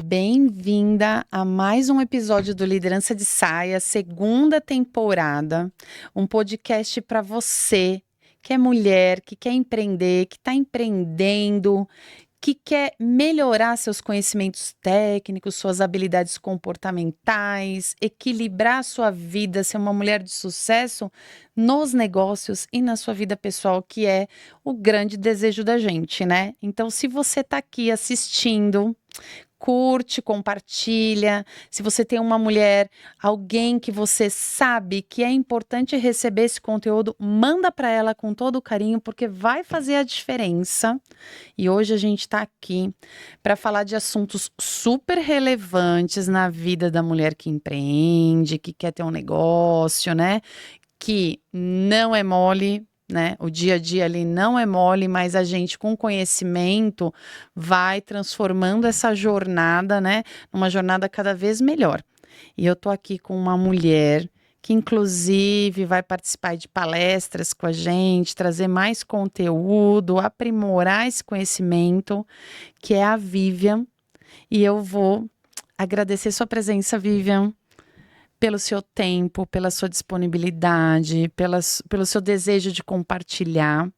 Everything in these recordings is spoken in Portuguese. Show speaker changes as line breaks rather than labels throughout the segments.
bem-vinda a mais um episódio do Liderança de Saia, segunda temporada. Um podcast para você que é mulher, que quer empreender, que está empreendendo, que quer melhorar seus conhecimentos técnicos, suas habilidades comportamentais, equilibrar a sua vida, ser uma mulher de sucesso nos negócios e na sua vida pessoal, que é o grande desejo da gente, né? Então, se você está aqui assistindo, curte, compartilha. Se você tem uma mulher, alguém que você sabe que é importante receber esse conteúdo, manda para ela com todo o carinho, porque vai fazer a diferença. E hoje a gente está aqui para falar de assuntos super relevantes na vida da mulher que empreende, que quer ter um negócio, né? Que não é mole, né? O dia a dia ali não é mole, mas a gente com conhecimento vai transformando essa jornada, né, numa jornada cada vez melhor. E eu tô aqui com uma mulher que inclusive vai participar de palestras com a gente, trazer mais conteúdo, aprimorar esse conhecimento, que é a Vivian. E eu vou agradecer sua presença, Vivian, pelo seu tempo, pela sua disponibilidade, pelo seu desejo de compartilhar.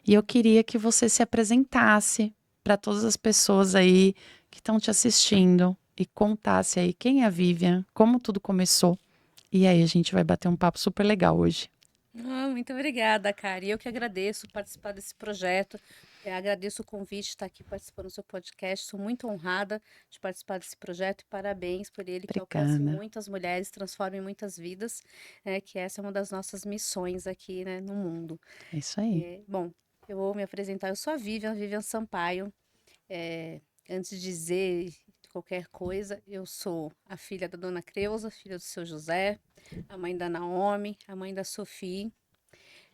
E eu queria que você se apresentasse para todas as pessoas aí que estão te assistindo e contasse aí quem é a Vivian, como tudo começou. E aí a gente vai bater um papo super legal hoje.
Muito obrigada, Kari. Eu que agradeço participar desse projeto. Agradeço o convite de estar aqui participando do seu podcast. Sou muito honrada de participar desse projeto e parabéns por ele, que alcance
Obrigada.
muitas mulheres, transforme muitas vidas, que essa é uma das nossas missões aqui, né, no mundo.
É isso aí.
Bom, eu vou me apresentar. Eu sou a Vivian Sampaio. Antes de dizer qualquer coisa, eu sou a filha da Dona Creuza, filha do seu José, a mãe da Naomi, a mãe da Sofia,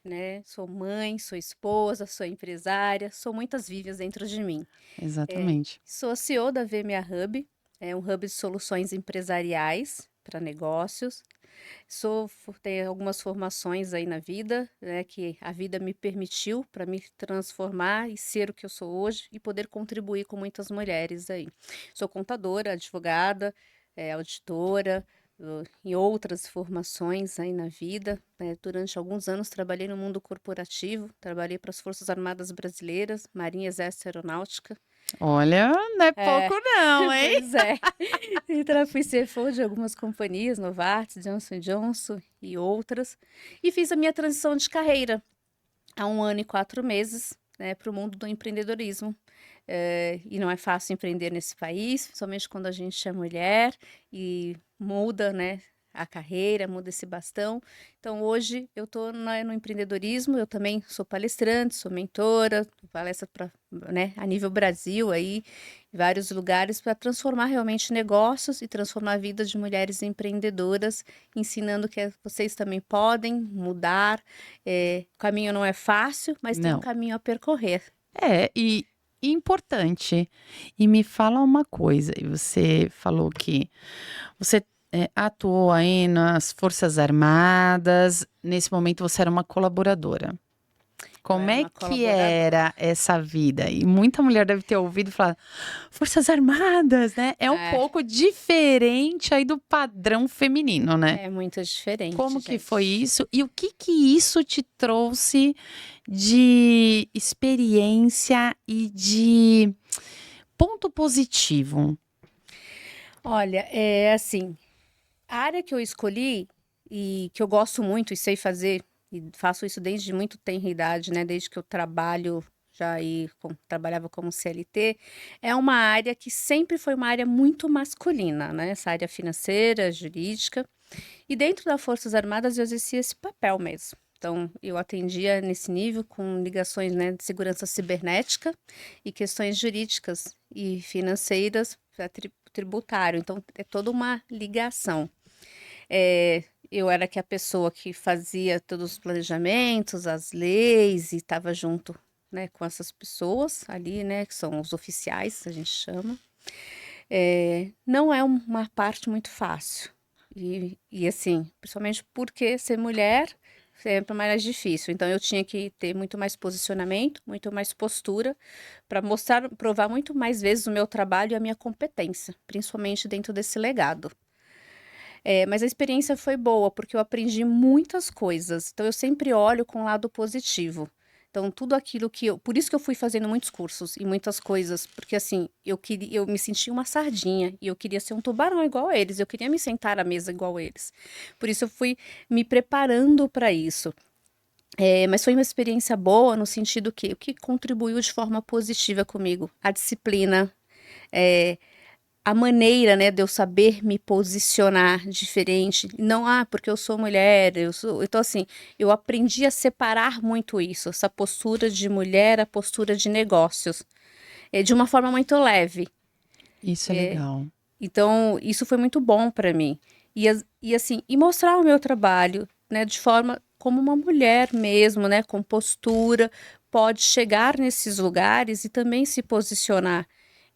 né? Sou mãe, sou esposa, sou empresária, sou muitas Vivias dentro de mim.
Exatamente.
Sou a CEO da VMA Hub, é um hub de soluções empresariais para negócios. Tenho algumas formações aí na vida, né, que a vida me permitiu para me transformar e ser o que eu sou hoje e poder contribuir com muitas mulheres aí. Sou contadora, advogada, auditora, e outras formações aí na vida, né. Durante alguns anos trabalhei no mundo corporativo, trabalhei para as Forças Armadas Brasileiras, Marinha, Exército e Aeronáutica.
Olha, não é
É,
pouco não, hein?
pois é. Então, eu fui CFO de algumas companhias, Novartis, Johnson Johnson e outras. E fiz a minha transição de carreira há 1 ano e 4 meses, né, para o mundo do empreendedorismo. E não é fácil empreender nesse país, somente quando a gente é mulher e muda, né, a carreira, muda esse bastão. Então, hoje eu estou no empreendedorismo, eu também sou palestrante, sou mentora, dou palestra para, né, a nível Brasil aí, em vários lugares, para transformar realmente negócios e transformar a vida de mulheres empreendedoras, ensinando que vocês também podem mudar. O caminho não é fácil, mas tem um
Não.
caminho a percorrer.
E importante. E me fala uma coisa, e você falou que você atuou aí nas Forças Armadas, nesse momento você era uma colaboradora.
Eu
Como
era
é
uma
que
colaboradora.
era essa vida? E muita mulher deve ter ouvido falar, Forças Armadas, né? É um
É,
pouco diferente aí do padrão feminino, né?
é muito diferente,
Como que foi
gente.
isso? E o que que isso te trouxe de experiência e de ponto positivo?
Olha, é assim, a área que eu escolhi e que eu gosto muito e sei fazer, e faço isso desde muito tenra idade, né? Desde que eu trabalho já aí, trabalhava como CLT, é uma área que sempre foi uma área muito masculina, né? Essa área financeira, jurídica. E dentro das Forças Armadas eu exercia esse papel mesmo. Então, eu atendia nesse nível com ligações, né, de segurança cibernética e questões jurídicas e financeiras para tributário. Então, é toda uma ligação. Eu era que a pessoa que fazia todos os planejamentos, as leis e estava junto, né, com essas pessoas ali, né, que são os oficiais, a gente chama. Não é uma parte muito fácil. E assim, principalmente porque ser mulher sempre mais difícil. Então eu tinha que ter muito mais posicionamento, muito mais postura, para mostrar, provar muito mais vezes o meu trabalho e a minha competência, principalmente dentro desse legado. Mas a experiência foi boa, porque eu aprendi muitas coisas. Então eu sempre olho com o lado positivo. Então tudo aquilo que eu por isso que eu fui fazendo muitos cursos e muitas coisas, porque assim, eu me sentia uma sardinha e eu queria ser um tubarão igual a eles, eu queria me sentar à mesa igual a eles. Por isso eu fui me preparando para isso. Mas foi uma experiência boa no sentido que o que contribuiu de forma positiva comigo? A disciplina, eh, a maneira, né, de eu saber me posicionar diferente, não, porque eu sou mulher, eu sou então assim, eu aprendi a separar muito isso, essa postura de mulher, a postura de negócios, de uma forma muito leve.
Isso é
Eh,
legal.
então isso foi muito bom para mim. E assim, e mostrar o meu trabalho, né, de forma como uma mulher mesmo, né, com postura, pode chegar nesses lugares e também se posicionar.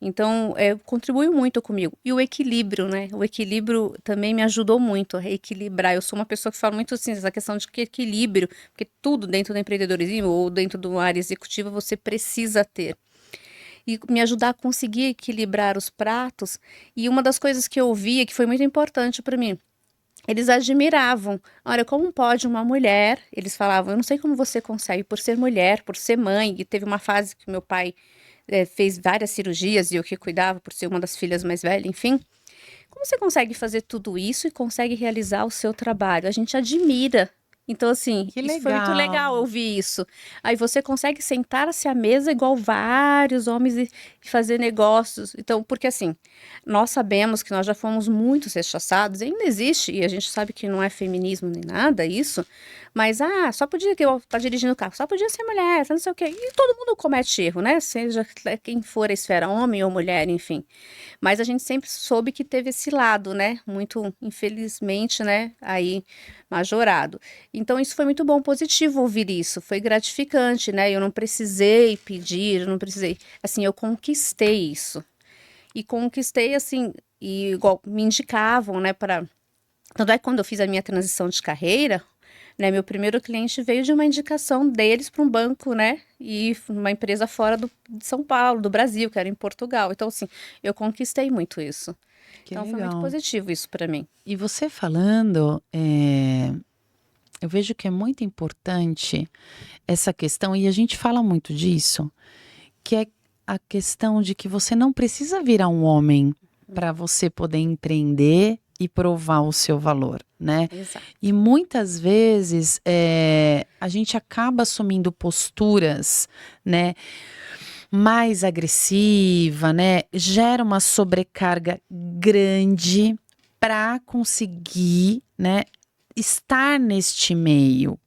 Então, contribuiu muito comigo. E o equilíbrio, né? O equilíbrio também me ajudou muito a equilibrar. Eu sou uma pessoa que fala muito assim, essa questão de que equilíbrio, porque tudo dentro do empreendedorismo ou dentro de uma área executiva você precisa ter. E me ajudar a conseguir equilibrar os pratos. E uma das coisas que eu via que foi muito importante para mim, eles admiravam. Olha, como pode uma mulher? Eles falavam, eu não sei como você consegue, por ser mulher, por ser mãe. E teve uma fase que meu pai fez várias cirurgias e eu que cuidava por ser uma das filhas mais velhas, enfim. Como você consegue fazer tudo isso e consegue realizar o seu trabalho? A gente admira. Então, assim,
Que
isso foi muito
legal.
legal ouvir isso. Aí você consegue sentar-se à mesa igual vários homens e fazer negócios. Então, porque assim, nós sabemos que nós já fomos muito rechaçados, e ainda existe, e a gente sabe que não é feminismo nem nada isso, mas só podia que eu tá dirigindo o carro, só podia ser mulher, não sei o quê. E todo mundo comete erro, né? Seja quem for a esfera, homem ou mulher, enfim. Mas a gente sempre soube que teve esse lado, né? Muito, infelizmente, né? Aí, majorado. Então, isso foi muito bom, positivo ouvir isso. Foi gratificante, né? Eu não precisei pedir, eu não precisei. Assim, eu conquistei isso. E conquistei, assim, e igual me indicavam, né? Tanto é que quando eu fiz a minha transição de carreira, né? Meu primeiro cliente veio de uma indicação deles para um banco, né? E uma empresa fora de São Paulo, do Brasil, que era em Portugal. Então, assim, eu conquistei muito isso.
Que
Então, foi muito
legal.
positivo isso para mim.
E você falando, eu vejo que é muito importante essa questão, e a gente fala muito disso, que é a questão de que você não precisa virar um homem para você poder empreender e provar o seu valor, né?
Exato.
E muitas vezes a gente acaba assumindo posturas, né, mais agressiva, né? Gera uma sobrecarga grande para conseguir, né, estar neste meio,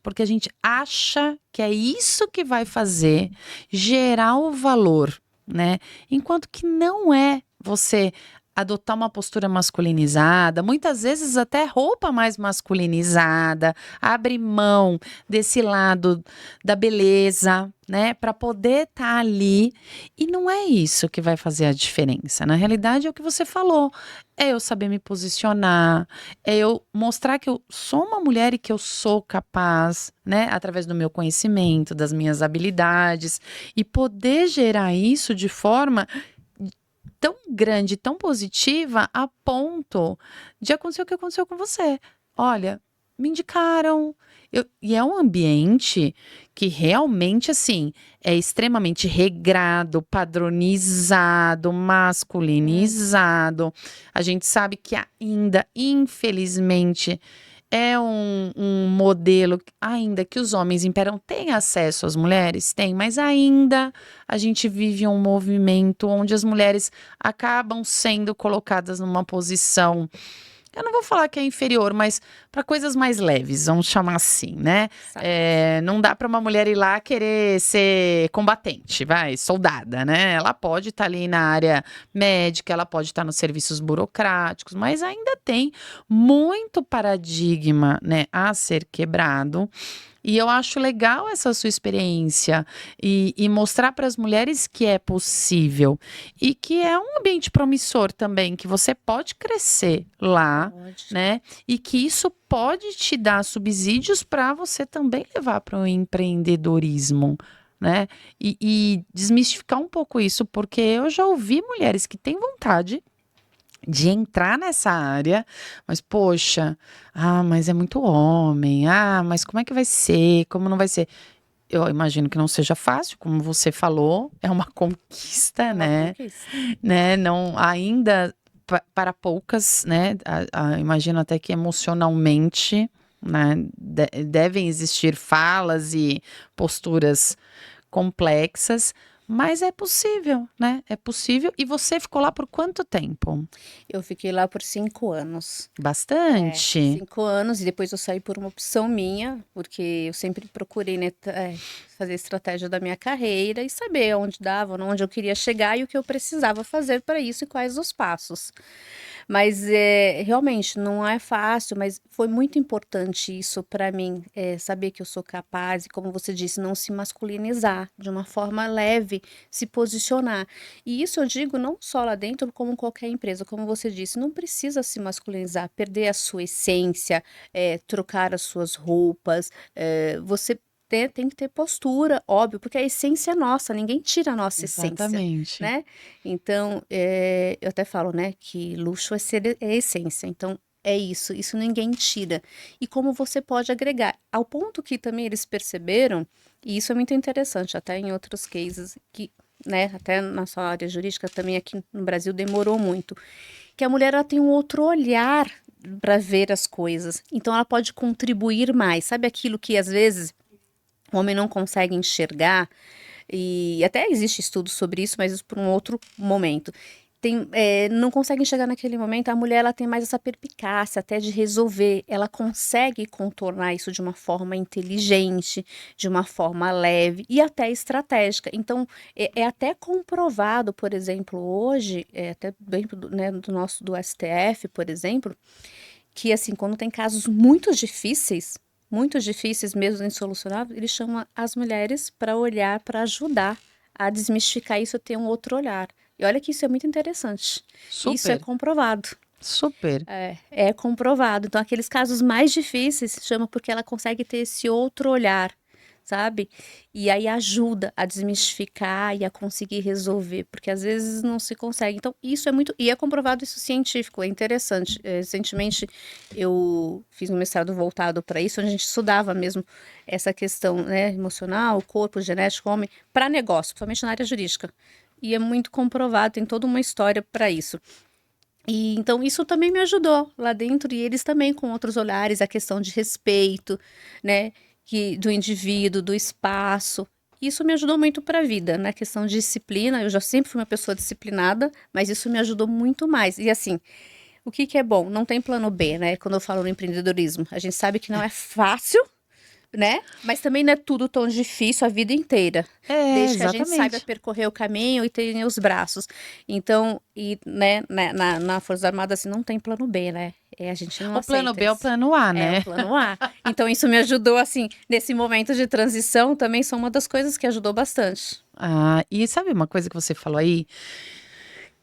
porque a gente acha que é isso que vai fazer gerar o valor, né? Enquanto que não é você adotar uma postura masculinizada, muitas vezes até roupa mais masculinizada, abre mão desse lado da beleza, né, para poder estar ali. E não é isso que vai fazer a diferença. Na realidade, é o que você falou. É eu saber me posicionar, é eu mostrar que eu sou uma mulher e que eu sou capaz, né, através do meu conhecimento, das minhas habilidades, e poder gerar isso de forma tão grande, tão positiva, a ponto de acontecer o que aconteceu com você. Olha, me indicaram. E é um ambiente que realmente, assim, é extremamente regrado, padronizado, masculinizado. A gente sabe que ainda, infelizmente, é um modelo ainda que os homens imperam. Tem acesso às mulheres? Tem, mas ainda a gente vive um movimento onde as mulheres acabam sendo colocadas numa posição, eu não vou falar que é inferior, mas para coisas mais leves, vamos chamar assim, né?
Exato.
Não dá para uma mulher ir lá querer ser combatente, vai, soldada, né? Ela pode estar ali na área médica, ela pode estar nos serviços burocráticos, mas ainda tem muito paradigma, né, a ser quebrado. E eu acho legal essa sua experiência e mostrar para as mulheres que é possível e que é um ambiente promissor também, que você pode crescer lá,
Pode.
né? E que isso pode te dar subsídios para você também levar para o empreendedorismo, né? E desmistificar um pouco isso, porque eu já ouvi mulheres que têm vontade de entrar nessa área, mas poxa, mas é muito homem, mas como é que vai ser? Como não vai ser? Eu imagino que não seja fácil, como você falou, é uma conquista,
Uma
né?
conquista.
Né? Não, ainda para poucas, né? Imagino até que emocionalmente, né? Devem existir falas e posturas complexas, mas é possível, né? É possível. E você ficou lá por quanto tempo?
Eu fiquei lá por 5 anos.
Bastante.
5 anos, e depois eu saí por uma opção minha, porque eu sempre procurei, né, fazer estratégia da minha carreira e saber onde dava, onde eu queria chegar e o que eu precisava fazer para isso e quais os passos. Mas realmente não é fácil, mas foi muito importante isso para mim, saber que eu sou capaz e, como você disse, não se masculinizar, de uma forma leve, se posicionar. E isso eu digo não só lá dentro, como em qualquer empresa, como você disse, não precisa se masculinizar, perder a sua essência, trocar as suas roupas, você tem que ter postura, óbvio, porque a essência é nossa, ninguém tira a nossa essência,
Exatamente.
né? Então, eu até falo, né, que luxo é essência, então é isso ninguém tira. E como você pode agregar, ao ponto que também eles perceberam, e isso é muito interessante, até em outros cases, que, né, até na sua área jurídica também aqui no Brasil demorou muito, que a mulher ela tem um outro olhar para ver as coisas, então ela pode contribuir mais, sabe aquilo que às vezes o homem não consegue enxergar, e até existe estudo sobre isso, mas isso por um outro momento. Não consegue enxergar naquele momento, a mulher ela tem mais essa perspicácia até de resolver, ela consegue contornar isso de uma forma inteligente, de uma forma leve e até estratégica. Então, é até comprovado, por exemplo, hoje, até dentro né, do STF, por exemplo, que assim, quando tem casos muito difíceis mesmo insolucionáveis, ele chama as mulheres para olhar, para ajudar a desmistificar isso, a ter um outro olhar. E olha que isso é muito interessante. Isso é
Super,
comprovado.
super.
É comprovado. Então, aqueles casos mais difíceis chama porque ela consegue ter esse outro olhar, sabe? E aí ajuda a desmistificar e a conseguir resolver, porque às vezes não se consegue. Então, isso é muito. E é comprovado isso científico, é interessante. Recentemente, eu fiz um mestrado voltado para isso, onde a gente estudava mesmo essa questão, né, emocional, corpo, genético, homem, para negócio, principalmente na área jurídica. E é muito comprovado, tem toda uma história para isso. E então isso também me ajudou lá dentro e eles também com outros olhares, a questão de respeito, né, que do indivíduo, do espaço. Isso me ajudou muito para a vida, na questão de disciplina. Eu já sempre fui uma pessoa disciplinada, mas isso me ajudou muito mais. E assim, o que que é bom? Não tem plano B, né? Quando eu falo no empreendedorismo, a gente sabe que não é fácil, né? Mas também não é tudo tão difícil a vida inteira.
É,
Desde que a gente saiba
exatamente.
percorrer o caminho e tenha os braços. Então, e, né, na Força Armada, assim, não tem plano B, né? A gente não
O plano
aceita
B é o
isso.
plano A,
É o
né?
plano A. Então, isso me ajudou, assim, nesse momento de transição, também são uma das coisas que ajudou bastante.
E sabe uma coisa que você falou aí?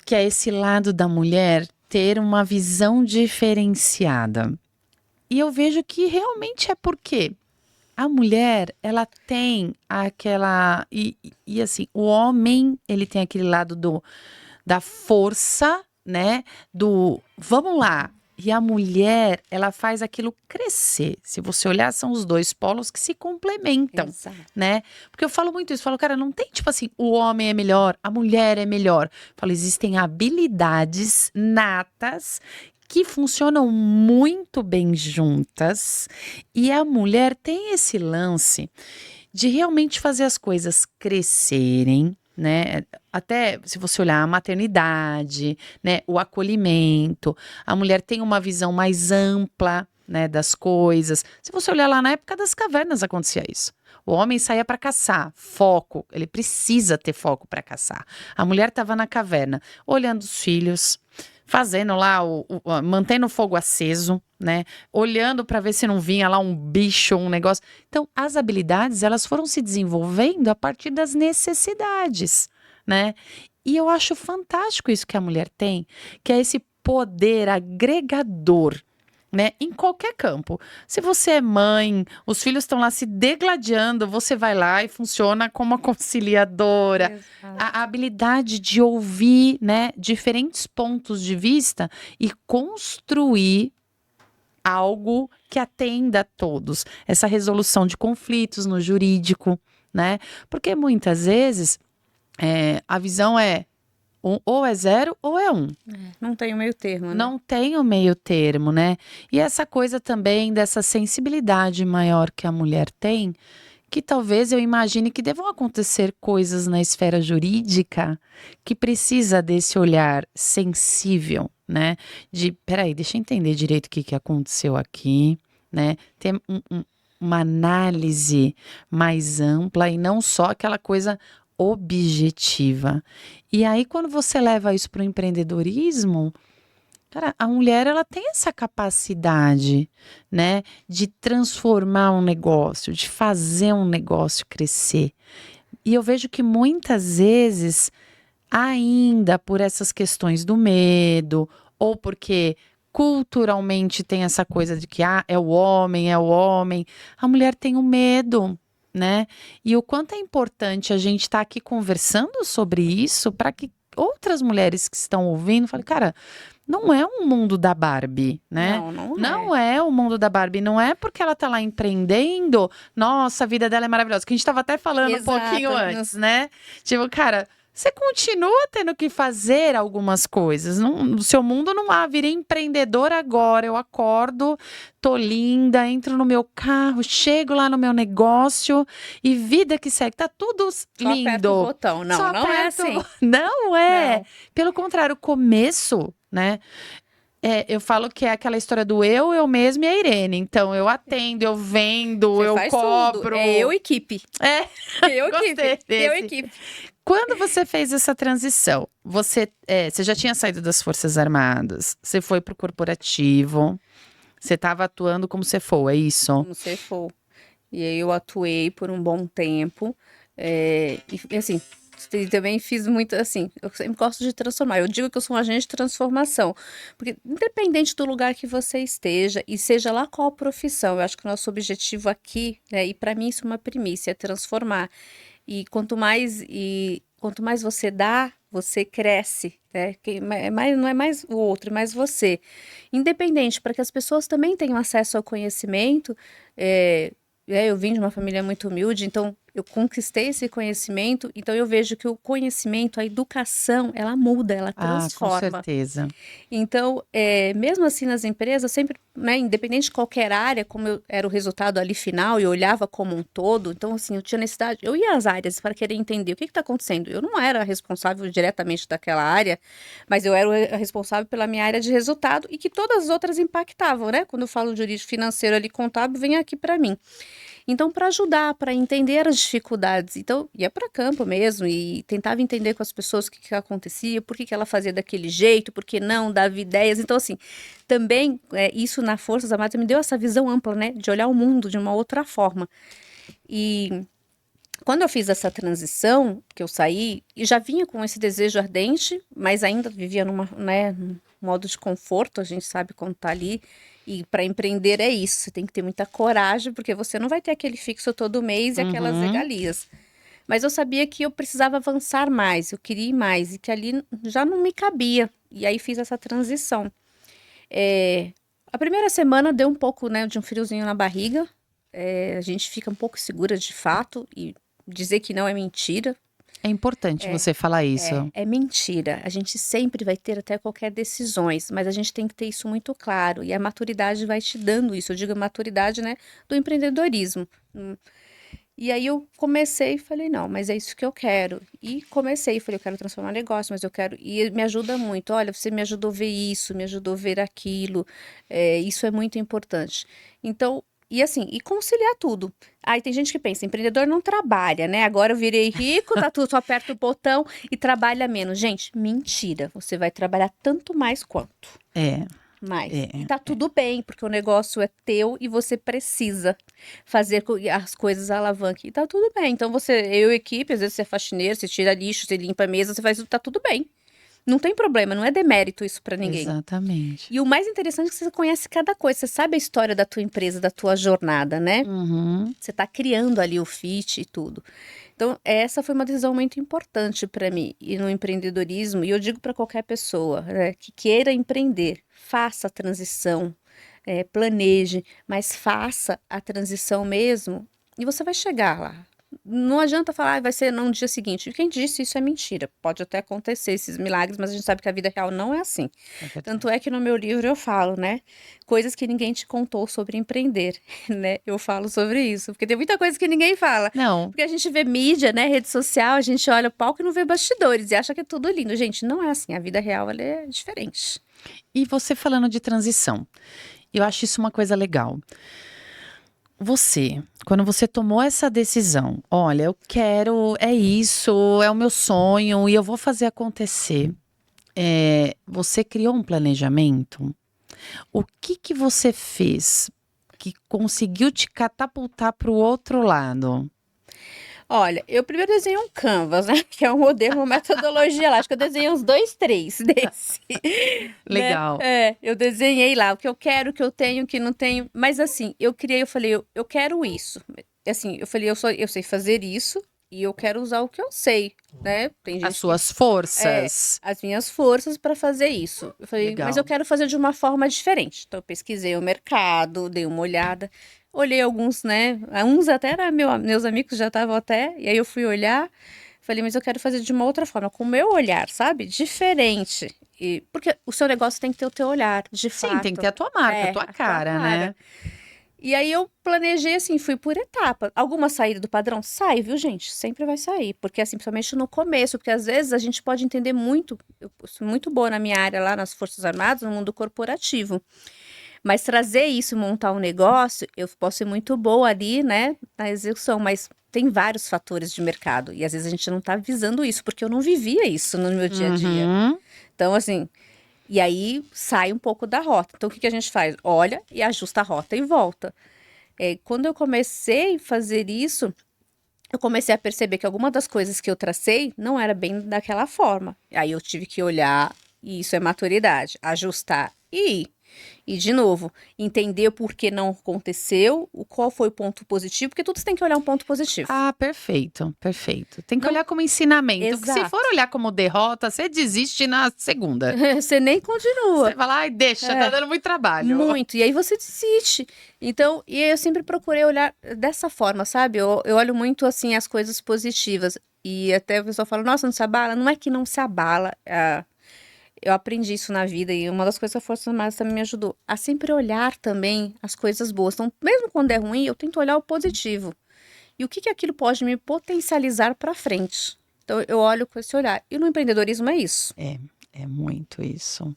Que é esse lado da mulher ter uma visão diferenciada. E eu vejo que realmente é porque a mulher, ela tem aquela. E assim, o homem, ele tem aquele lado da força, né? Do vamos lá. E a mulher, ela faz aquilo crescer. Se você olhar, são os dois polos que se complementam,
Exato.
né? Porque eu falo muito isso, falo, cara, não tem tipo assim, o homem é melhor, a mulher é melhor. Eu falo, existem habilidades natas que funcionam muito bem juntas, e a mulher tem esse lance de realmente fazer as coisas crescerem, né? Até se você olhar a maternidade, né, o acolhimento, a mulher tem uma visão mais ampla, né, das coisas. Se você olhar lá na época das cavernas acontecia isso. O homem saía para caçar, foco, ele precisa ter foco para caçar. A mulher estava na caverna, olhando os filhos, fazendo lá, mantendo o fogo aceso, né? Olhando para ver se não vinha lá um bicho, um negócio. Então, as habilidades, elas foram se desenvolvendo a partir das necessidades, né? E eu acho fantástico isso que a mulher tem, que é esse poder agregador, né? Em qualquer campo. Se você é mãe, os filhos estão lá se degladiando, você vai lá e funciona como a conciliadora.
Exato.
A habilidade de ouvir, né, diferentes pontos de vista e construir algo que atenda a todos. Essa resolução de conflitos no jurídico, né? Porque muitas vezes a visão é ou é 0 ou é 1.
Não tem o meio termo, né?
Não tem o meio termo, né? E essa coisa também dessa sensibilidade maior que a mulher tem, que talvez eu imagine que devam acontecer coisas na esfera jurídica que precisa desse olhar sensível, né? De, peraí, deixa eu entender direito o que aconteceu aqui, né? Ter uma análise mais ampla e não só aquela coisa objetiva. E aí, quando você leva isso para o empreendedorismo, cara, a mulher ela tem essa capacidade, né, de transformar um negócio, de fazer um negócio crescer. E eu vejo que muitas vezes, ainda por essas questões do medo, ou porque culturalmente tem essa coisa de que é o homem, a mulher tem o medo, né? E o quanto é importante a gente estar aqui conversando sobre isso para que outras mulheres que estão ouvindo falem, cara, não é um mundo da Barbie, né?
Não
é o mundo da Barbie, não é porque ela tá lá empreendendo, nossa, a vida dela é maravilhosa, que a gente tava até falando um pouquinho antes, né? Tipo, cara, você continua tendo que fazer algumas coisas. No seu mundo não virei empreendedora agora. Eu acordo, tô linda, entro no meu carro, chego lá no meu negócio e vida que segue. Tá tudo lindo.
Só aperta o botão. Não, não é assim.
Não é.
Não.
Pelo contrário, o começo, né? Eu falo que é aquela história do eu mesma e a Irene. Então, eu atendo, eu vendo,
Você
eu
faz
cobro.
tudo. É eu equipe. Eu
Gostei
equipe.
desse.
Eu equipe.
Quando você fez essa transição, você já tinha saído das Forças Armadas, você foi para o corporativo, você estava atuando como CFO, é isso?
Como CFO. E aí eu atuei por um bom tempo. E assim, também fiz muito assim, eu sempre gosto de transformar. Eu digo que eu sou um agente de transformação. Porque independente do lugar que você esteja, e seja lá qual profissão, eu acho que o nosso objetivo aqui, né, e para mim isso é uma primícia, é transformar. E quanto mais você dá, você cresce, né? Não é mais o outro, é mais você. Independente, para que as pessoas também tenham acesso ao conhecimento, eu vim de uma família muito humilde, então eu conquistei esse conhecimento, então eu vejo que o conhecimento, a educação, ela muda, ela transforma.
Com certeza.
Então, mesmo assim nas empresas, sempre, né, independente de qualquer área, como era o resultado ali final e eu olhava como um todo, então assim, eu tinha necessidade, eu ia às áreas para querer entender o que está acontecendo. Eu não era responsável diretamente daquela área, mas eu era responsável pela minha área de resultado e que todas as outras impactavam, né? Quando eu falo de jurídico financeiro ali, contábil, vem aqui para mim. Então, para ajudar, para entender as dificuldades, então ia para campo mesmo e tentava entender com as pessoas o que acontecia, por que ela fazia daquele jeito, por que não, dava ideias. Então, assim, também isso na Forças Armadas me deu essa visão ampla, né, de olhar o mundo de uma outra forma. E quando eu fiz essa transição, que eu saí, e já vinha com esse desejo ardente, mas ainda vivia num modo de conforto, a gente sabe quando tá ali. E para empreender é isso, você tem que ter muita coragem, porque você não vai ter aquele fixo todo mês e aquelas regalias. Mas eu sabia que eu precisava avançar mais, eu queria ir mais, e que ali já não me cabia. E aí fiz essa transição. A primeira semana deu um pouco, né, de um friozinho na barriga. A gente fica um pouco segura de fato, e dizer que não é mentira.
É importante você falar isso.
É mentira. A gente sempre vai ter até qualquer decisões, mas a gente tem que ter isso muito claro. E a maturidade vai te dando isso. Eu digo a maturidade, né, do empreendedorismo. E aí eu comecei e falei, não, mas é isso que eu quero. E comecei, falei, eu quero transformar negócio, mas eu quero... E me ajuda muito. Olha, você me ajudou a ver isso, me ajudou a ver aquilo. Isso é muito importante. Então, E assim, e conciliar tudo. Aí tem gente que pensa, empreendedor não trabalha, né? Agora eu virei rico, tá tudo, só aperta o botão e trabalha menos. Gente, mentira. Você vai trabalhar tanto mais quanto.
É,
Mais. E
é.
tá tudo bem, porque o negócio é teu e você precisa fazer com que as coisas alavanquem. E tá tudo bem. Então eu e equipe, às vezes você é faxineiro, você tira lixo, você limpa a mesa, você faz tudo, tá tudo bem. Não tem problema, não é demérito isso pra ninguém.
Exatamente.
E o mais interessante é que você conhece cada coisa, você sabe a história da tua empresa, da tua jornada, né?
Uhum.
Você tá criando ali o fit e tudo. Então, essa foi uma decisão muito importante para mim. E no empreendedorismo, e eu digo para qualquer pessoa, né, que queira empreender, faça a transição, planeje, mas faça a transição mesmo e você vai chegar lá. Não adianta falar, vai ser no dia seguinte. Quem disse isso é mentira. Pode até acontecer esses milagres, mas a gente sabe que a vida real não é assim.
É verdade.
Tanto é que no meu livro eu falo, né? Coisas que ninguém te contou sobre empreender, né? Eu falo sobre isso, porque tem muita coisa que ninguém fala.
Não,
Porque a gente vê mídia, né? Rede social, a gente olha o palco e não vê bastidores e acha que é tudo lindo. Gente, não é assim. A vida real, ela é diferente.
e você falando de transição, eu acho isso uma coisa legal. Você, quando você tomou essa decisão, olha, eu quero, é isso, é o meu sonho e eu vou fazer acontecer. Você criou um planejamento? O que que você fez que conseguiu te catapultar para o outro lado?
Olha, eu primeiro desenhei um canvas, né? Que é um modelo, uma metodologia lá. Acho que eu desenhei uns 2, 3 desse. Né?
Legal.
Eu desenhei lá o que eu quero, o que eu tenho, o que não tenho. Mas assim, eu falei, eu quero isso. Assim, eu falei, eu sei fazer isso e eu quero usar o que eu sei, né? Tem
As
gente
suas forças.
as minhas forças para fazer isso. Eu falei, mas eu
Legal.
quero fazer de uma forma diferente. Então, eu pesquisei o mercado, dei uma olhada, olhei alguns, né? Uns até eram meus amigos já estavam até, e aí eu fui olhar, falei, mas eu quero fazer de uma outra forma, com o meu olhar, sabe? Diferente. E, porque o seu negócio tem que ter o teu olhar, de
Sim, tem que
fato.
ter a tua marca, a
É,
tua
a tua
cara, né?
E aí eu planejei assim, fui por etapa. Alguma saída do padrão? Sai, viu, gente? Sempre vai sair. Porque assim, principalmente no começo, porque às vezes a gente pode entender muito. Eu sou muito boa na minha área lá nas Forças Armadas, no mundo corporativo. Mas trazer isso, montar um negócio, eu posso ser muito boa ali, né, na execução, mas tem vários fatores de mercado. E às vezes a gente não tá visando isso, porque eu não vivia isso no meu dia a dia.
Uhum.
Então, assim, e aí sai um pouco da rota. Então, o que que a gente faz? Olha e ajusta a rota e volta. Quando eu comecei a fazer isso, eu comecei a perceber que alguma das coisas que eu tracei não era bem daquela forma. Aí eu tive que olhar, e isso é maturidade, ajustar e ir. E, de novo, entender o porquê não aconteceu, qual foi o ponto positivo, porque tudo você tem que olhar um ponto positivo.
Ah, perfeito, perfeito. Tem que
Não-
olhar como ensinamento. Porque se
Exato.
for olhar como derrota, você desiste na segunda.
Você nem continua.
Você vai lá e deixa, tá
É.
dando muito trabalho.
Muito. E aí você desiste. Então, e eu sempre procurei olhar dessa forma, sabe? Eu olho muito, assim, as coisas positivas. E até o pessoal fala, nossa, não se abala? Não é que não se abala. Eu aprendi isso na vida e uma das coisas que a Força Armada também me ajudou a sempre olhar também as coisas boas. Então, mesmo quando é ruim, eu tento olhar o positivo. E o que que aquilo pode me potencializar para frente. Então, eu olho com esse olhar. E no empreendedorismo é isso.
É muito isso.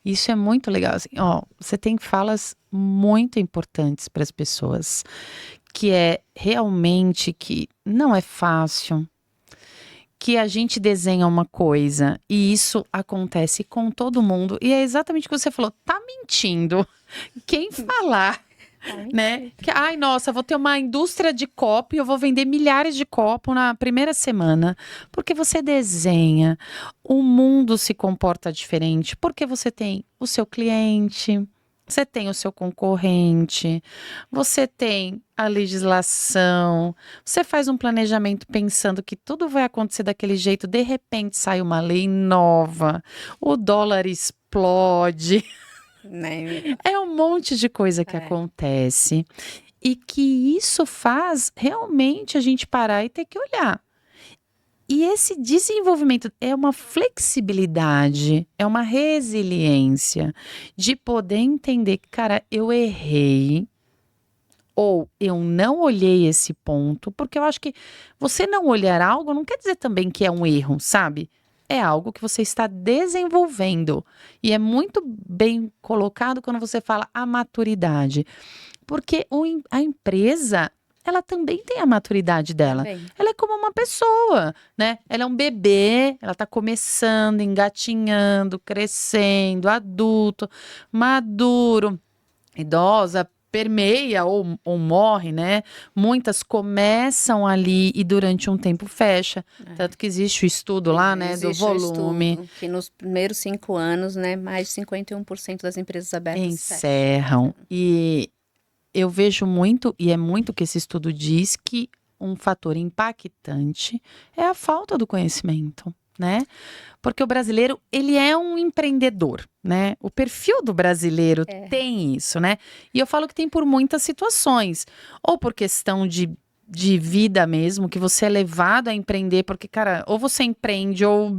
Isso é muito legal. Assim, ó, você tem falas muito importantes para as pessoas, que é realmente que não é fácil, que a gente desenha uma coisa e isso acontece com todo mundo. E é exatamente o que você falou, tá mentindo. Quem falar, né? Que, ai, nossa, vou ter uma indústria de copo e eu vou vender milhares de copos na primeira semana. Porque você desenha, o mundo se comporta diferente, porque você tem o seu cliente, você tem o seu concorrente, você tem a legislação, você faz um planejamento pensando que tudo vai acontecer daquele jeito, de repente sai uma lei nova, o dólar explode.
Né?
É um monte de coisa que acontece e que isso faz realmente a gente parar e ter que olhar. E esse desenvolvimento é uma flexibilidade, é uma resiliência de poder entender que, cara, eu errei ou eu não olhei esse ponto, porque eu acho que você não olhar algo não quer dizer também que é um erro, sabe? é algo que você está desenvolvendo. E é muito bem colocado quando você fala a maturidade. Porque a empresa, ela também tem a maturidade dela.
Também.
Ela é como uma pessoa, né? Ela é um bebê, ela tá começando, engatinhando, crescendo, adulto, maduro, idosa, permeia ou morre, né? Muitas começam ali e durante um tempo fecha. Tanto que existe o estudo lá, né, do
Existe um
volume.
estudo que nos primeiros 5 anos, né, mais de 51% das empresas abertas fecham.
Encerram. E eu vejo muito, e é muito que esse estudo diz, que um fator impactante é a falta do conhecimento, né? Porque o brasileiro, ele é um empreendedor, né? O perfil do brasileiro tem isso, né? E eu falo que tem por muitas situações. Ou por questão de vida mesmo, que você é levado a empreender, porque, cara, ou você empreende ou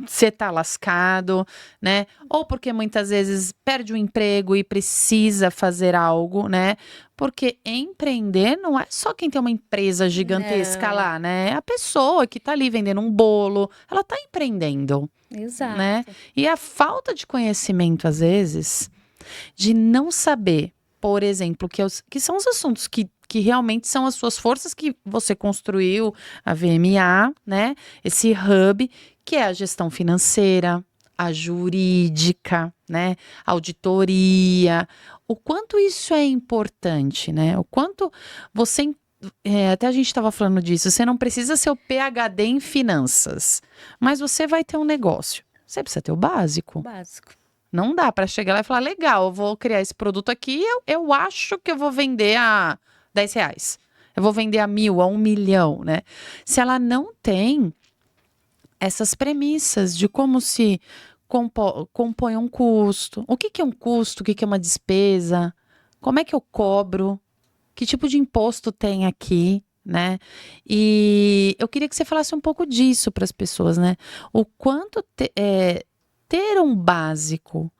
você tá lascado, né? Ou porque muitas vezes perde o emprego e precisa fazer algo, né? Porque empreender não é só quem tem uma empresa gigantesca
Não.
lá, né? É a pessoa que tá ali vendendo um bolo, ela tá empreendendo,
Exato.
né? E a falta de conhecimento, às vezes, de não saber, por exemplo, que são os assuntos que realmente são as suas forças que você construiu, a VMA, né? Esse hub, que é a gestão financeira, a jurídica, né? Auditoria. O quanto isso é importante, né? O quanto você. Até a gente estava falando disso. Você não precisa ser o PhD em finanças, mas você vai ter um negócio. Você precisa ter o básico.
Básico.
Não dá para chegar lá e falar, legal, eu vou criar esse produto aqui, eu acho que eu vou vender a R$ 10. Eu vou vender a 1.000, a 1 milhão, né? Se ela não tem essas premissas de como se compõe um custo, o que que é um custo, o que que é uma despesa, como é que eu cobro, que tipo de imposto tem aqui, né? E eu queria que você falasse um pouco disso para as pessoas, né? O quanto ter um básico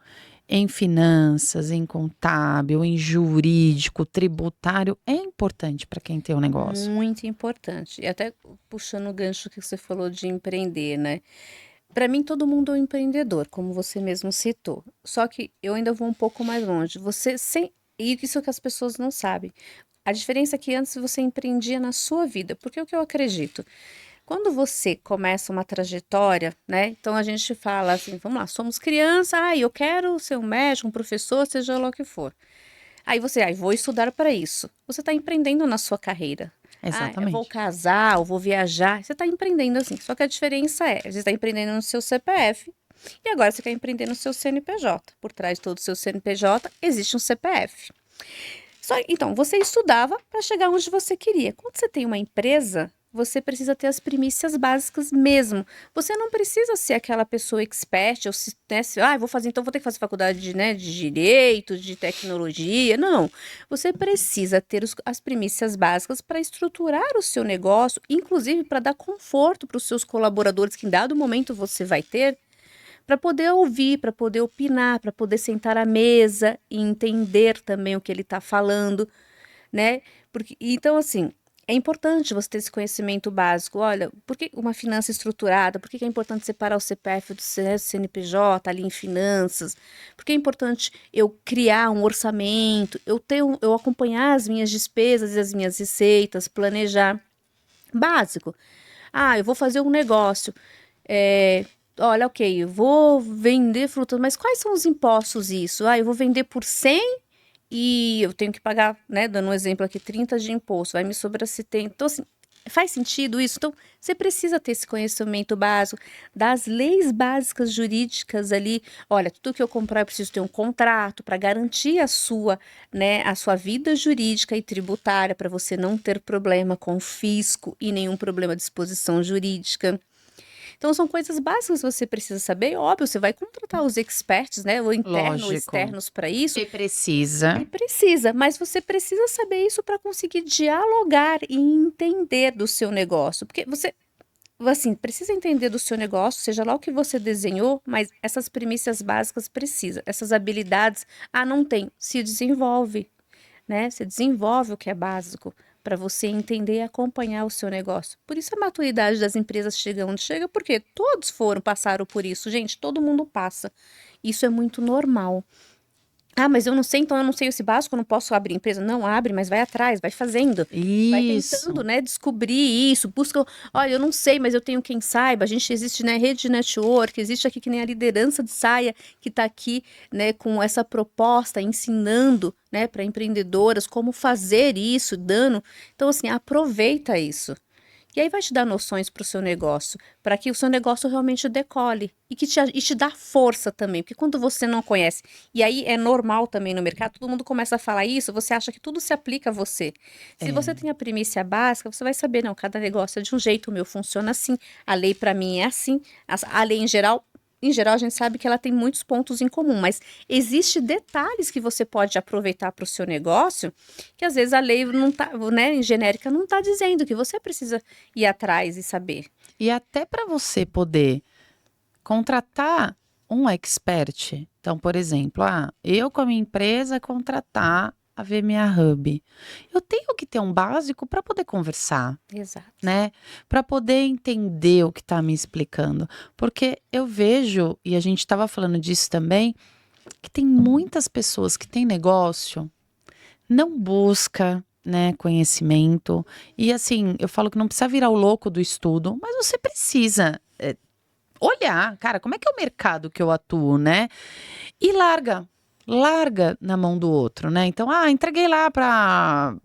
em finanças, em contábil, em jurídico, tributário, é importante para quem tem um negócio.
Muito importante. E até puxando o gancho que você falou de empreender, né? Para mim, todo mundo é um empreendedor, como você mesmo citou. Só que eu ainda vou um pouco mais longe. E isso que as pessoas não sabem. A diferença é que antes você empreendia na sua vida. Porque o que eu acredito? Quando você começa uma trajetória, né? Então a gente fala assim, vamos lá, somos criança, eu quero ser um médico, um professor, seja lá o que for. Aí você, vou estudar para isso. Você está empreendendo na sua carreira. Eu vou
Exatamente.
casar, eu vou viajar. Você está empreendendo assim. Só que a diferença é, você está empreendendo no seu CPF e agora você quer empreender no seu CNPJ. Por trás de todo o seu CNPJ existe um CPF. Então, você estudava para chegar onde você queria. Quando você tem uma empresa, você precisa ter as primícias básicas mesmo. Você não precisa ser aquela pessoa expert, ou então vou ter que fazer faculdade de direito, de tecnologia. Não. Você precisa ter as primícias básicas para estruturar o seu negócio, inclusive para dar conforto para os seus colaboradores, que em dado momento você vai ter, para poder ouvir, para poder opinar, para poder sentar à mesa e entender também o que ele está falando, né? Então, assim, é importante você ter esse conhecimento básico. Olha, por que uma finança estruturada? Por que é importante separar o CPF do CNPJ ali em finanças? Por que é importante eu criar um orçamento, eu acompanhar as minhas despesas e as minhas receitas, planejar? Básico. Eu vou fazer um negócio. Olha, ok, eu vou vender frutas, mas quais são os impostos isso? Eu vou vender por 100 e eu tenho que pagar, né, dando um exemplo aqui, 30 de imposto, vai me sobrar 70. Então, assim, faz sentido isso? Então, você precisa ter esse conhecimento básico das leis básicas jurídicas ali. Olha, tudo que eu comprar, eu preciso ter um contrato para garantir a sua vida jurídica e tributária, para você não ter problema com o fisco e nenhum problema de exposição jurídica. Então, são coisas básicas que você precisa saber. Óbvio, você vai contratar os experts, né? Ou internos ou
Lógico.
externos para isso.
E precisa.
Precisa, mas você precisa saber isso para conseguir dialogar e entender do seu negócio. Porque você, assim, precisa entender do seu negócio, seja lá o que você desenhou, mas essas premissas básicas precisa. Essas habilidades, não tem, se desenvolve, né? Você desenvolve o que é básico para você entender e acompanhar o seu negócio. Por isso a maturidade das empresas chega onde chega, porque todos passaram por isso. Gente, todo mundo passa. Isso é muito normal. Ah, mas eu não sei, então eu não sei esse básico, eu não posso abrir empresa. Não, abre, mas vai atrás, vai fazendo. Vai
Isso.
tentando, né, descobrir isso, busca, olha, eu não sei, mas eu tenho quem saiba, a gente existe, né, rede de network, existe aqui que nem a liderança de saia, que tá aqui, né, com essa proposta, ensinando, né, para empreendedoras como fazer isso, dando, então assim, aproveita isso. E aí vai te dar noções para o seu negócio, para que o seu negócio realmente decole e que te dá força também, porque quando você não conhece, e aí é normal também no mercado, todo mundo começa a falar isso, você acha que tudo se aplica a você. Se você tem a primícia básica, você vai saber, não, cada negócio é de um jeito, o meu funciona assim, a lei para mim é assim, a lei em geral, a gente sabe que ela tem muitos pontos em comum, mas existe detalhes que você pode aproveitar para o seu negócio, que às vezes a lei não tá, né, em genérica não está dizendo que você precisa ir atrás e saber.
E até para você poder contratar um expert. Então, por exemplo, eu com a minha empresa contratar a VMA Hub. Eu tenho que ter um básico para poder conversar,
Exato.
né? Para poder entender o que está me explicando. Porque eu vejo, e a gente estava falando disso também, que tem muitas pessoas que têm negócio, não busca, né, conhecimento. E assim, eu falo que não precisa virar o louco do estudo, mas você precisa olhar, cara, como é que é o mercado que eu atuo, né? E larga na mão do outro, né? Então, entreguei lá para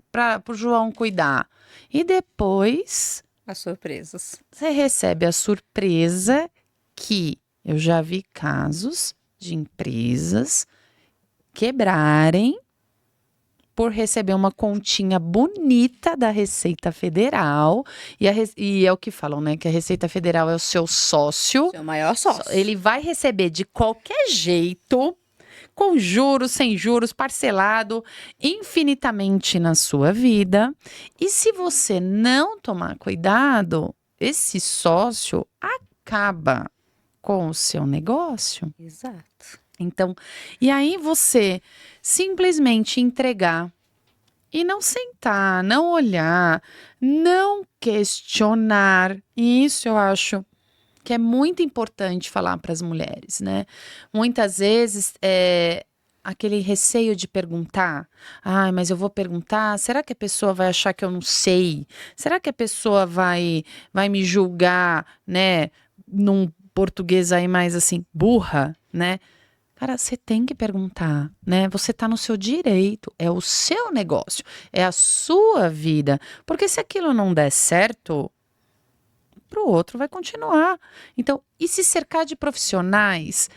o João cuidar. E depois
As surpresas.
você recebe a surpresa que eu já vi casos de empresas quebrarem por receber uma continha bonita da Receita Federal. E é o que falam, né? Que a Receita Federal é o seu sócio.
Seu maior sócio.
Ele vai receber de qualquer jeito, com juros, sem juros, parcelado infinitamente na sua vida. E se você não tomar cuidado, esse sócio acaba com o seu negócio.
Exato.
Então, e aí você simplesmente entregar e não sentar, não olhar, não questionar. E isso eu acho que é muito importante falar para as mulheres, né? Muitas vezes aquele receio de perguntar. Mas eu vou perguntar, será que a pessoa vai achar que eu não sei? Será que a pessoa vai me julgar, né, num português aí mais assim, burra, né? Cara, você tem que perguntar, né? Você tá no seu direito, é o seu negócio, é a sua vida. Porque se aquilo não der certo, pro outro vai continuar. Então, e se cercar de profissionais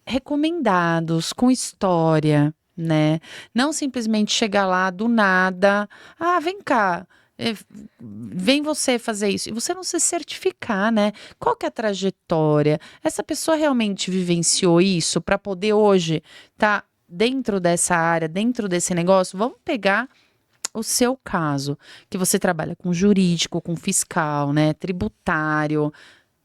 recomendados, com história, né? Não simplesmente chegar lá do nada, vem cá. Vem você fazer isso. E você não se certificar, né? Qual que é a trajetória? Essa pessoa realmente vivenciou isso para poder hoje estar dentro dessa área, dentro desse negócio? Vamos pegar o seu caso, que você trabalha com jurídico, com fiscal, né? Tributário.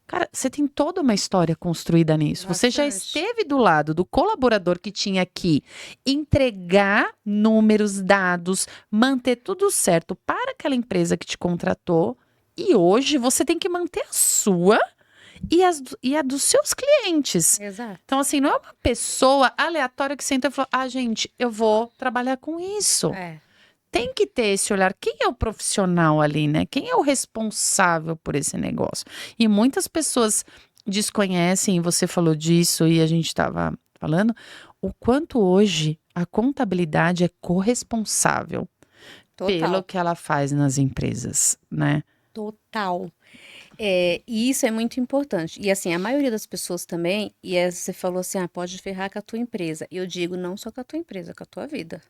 Cara, você tem toda uma história construída nisso. Você já esteve do lado do colaborador que tinha que entregar números, dados, manter tudo certo para aquela empresa que te contratou. E hoje você tem que manter a sua e a dos seus clientes.
Exato.
Então, assim, não é uma pessoa aleatória que senta e fala: gente, eu vou trabalhar com isso. Tem que ter esse olhar. Quem é o profissional ali, né? Quem é o responsável por esse negócio? E muitas pessoas desconhecem, você falou disso e a gente estava falando, o quanto hoje a contabilidade é corresponsável pelo que ela faz nas empresas, né?
Total. E isso é muito importante. E assim, a maioria das pessoas também, você falou assim, pode ferrar com a tua empresa. E eu digo, não só com a tua empresa, com a tua vida.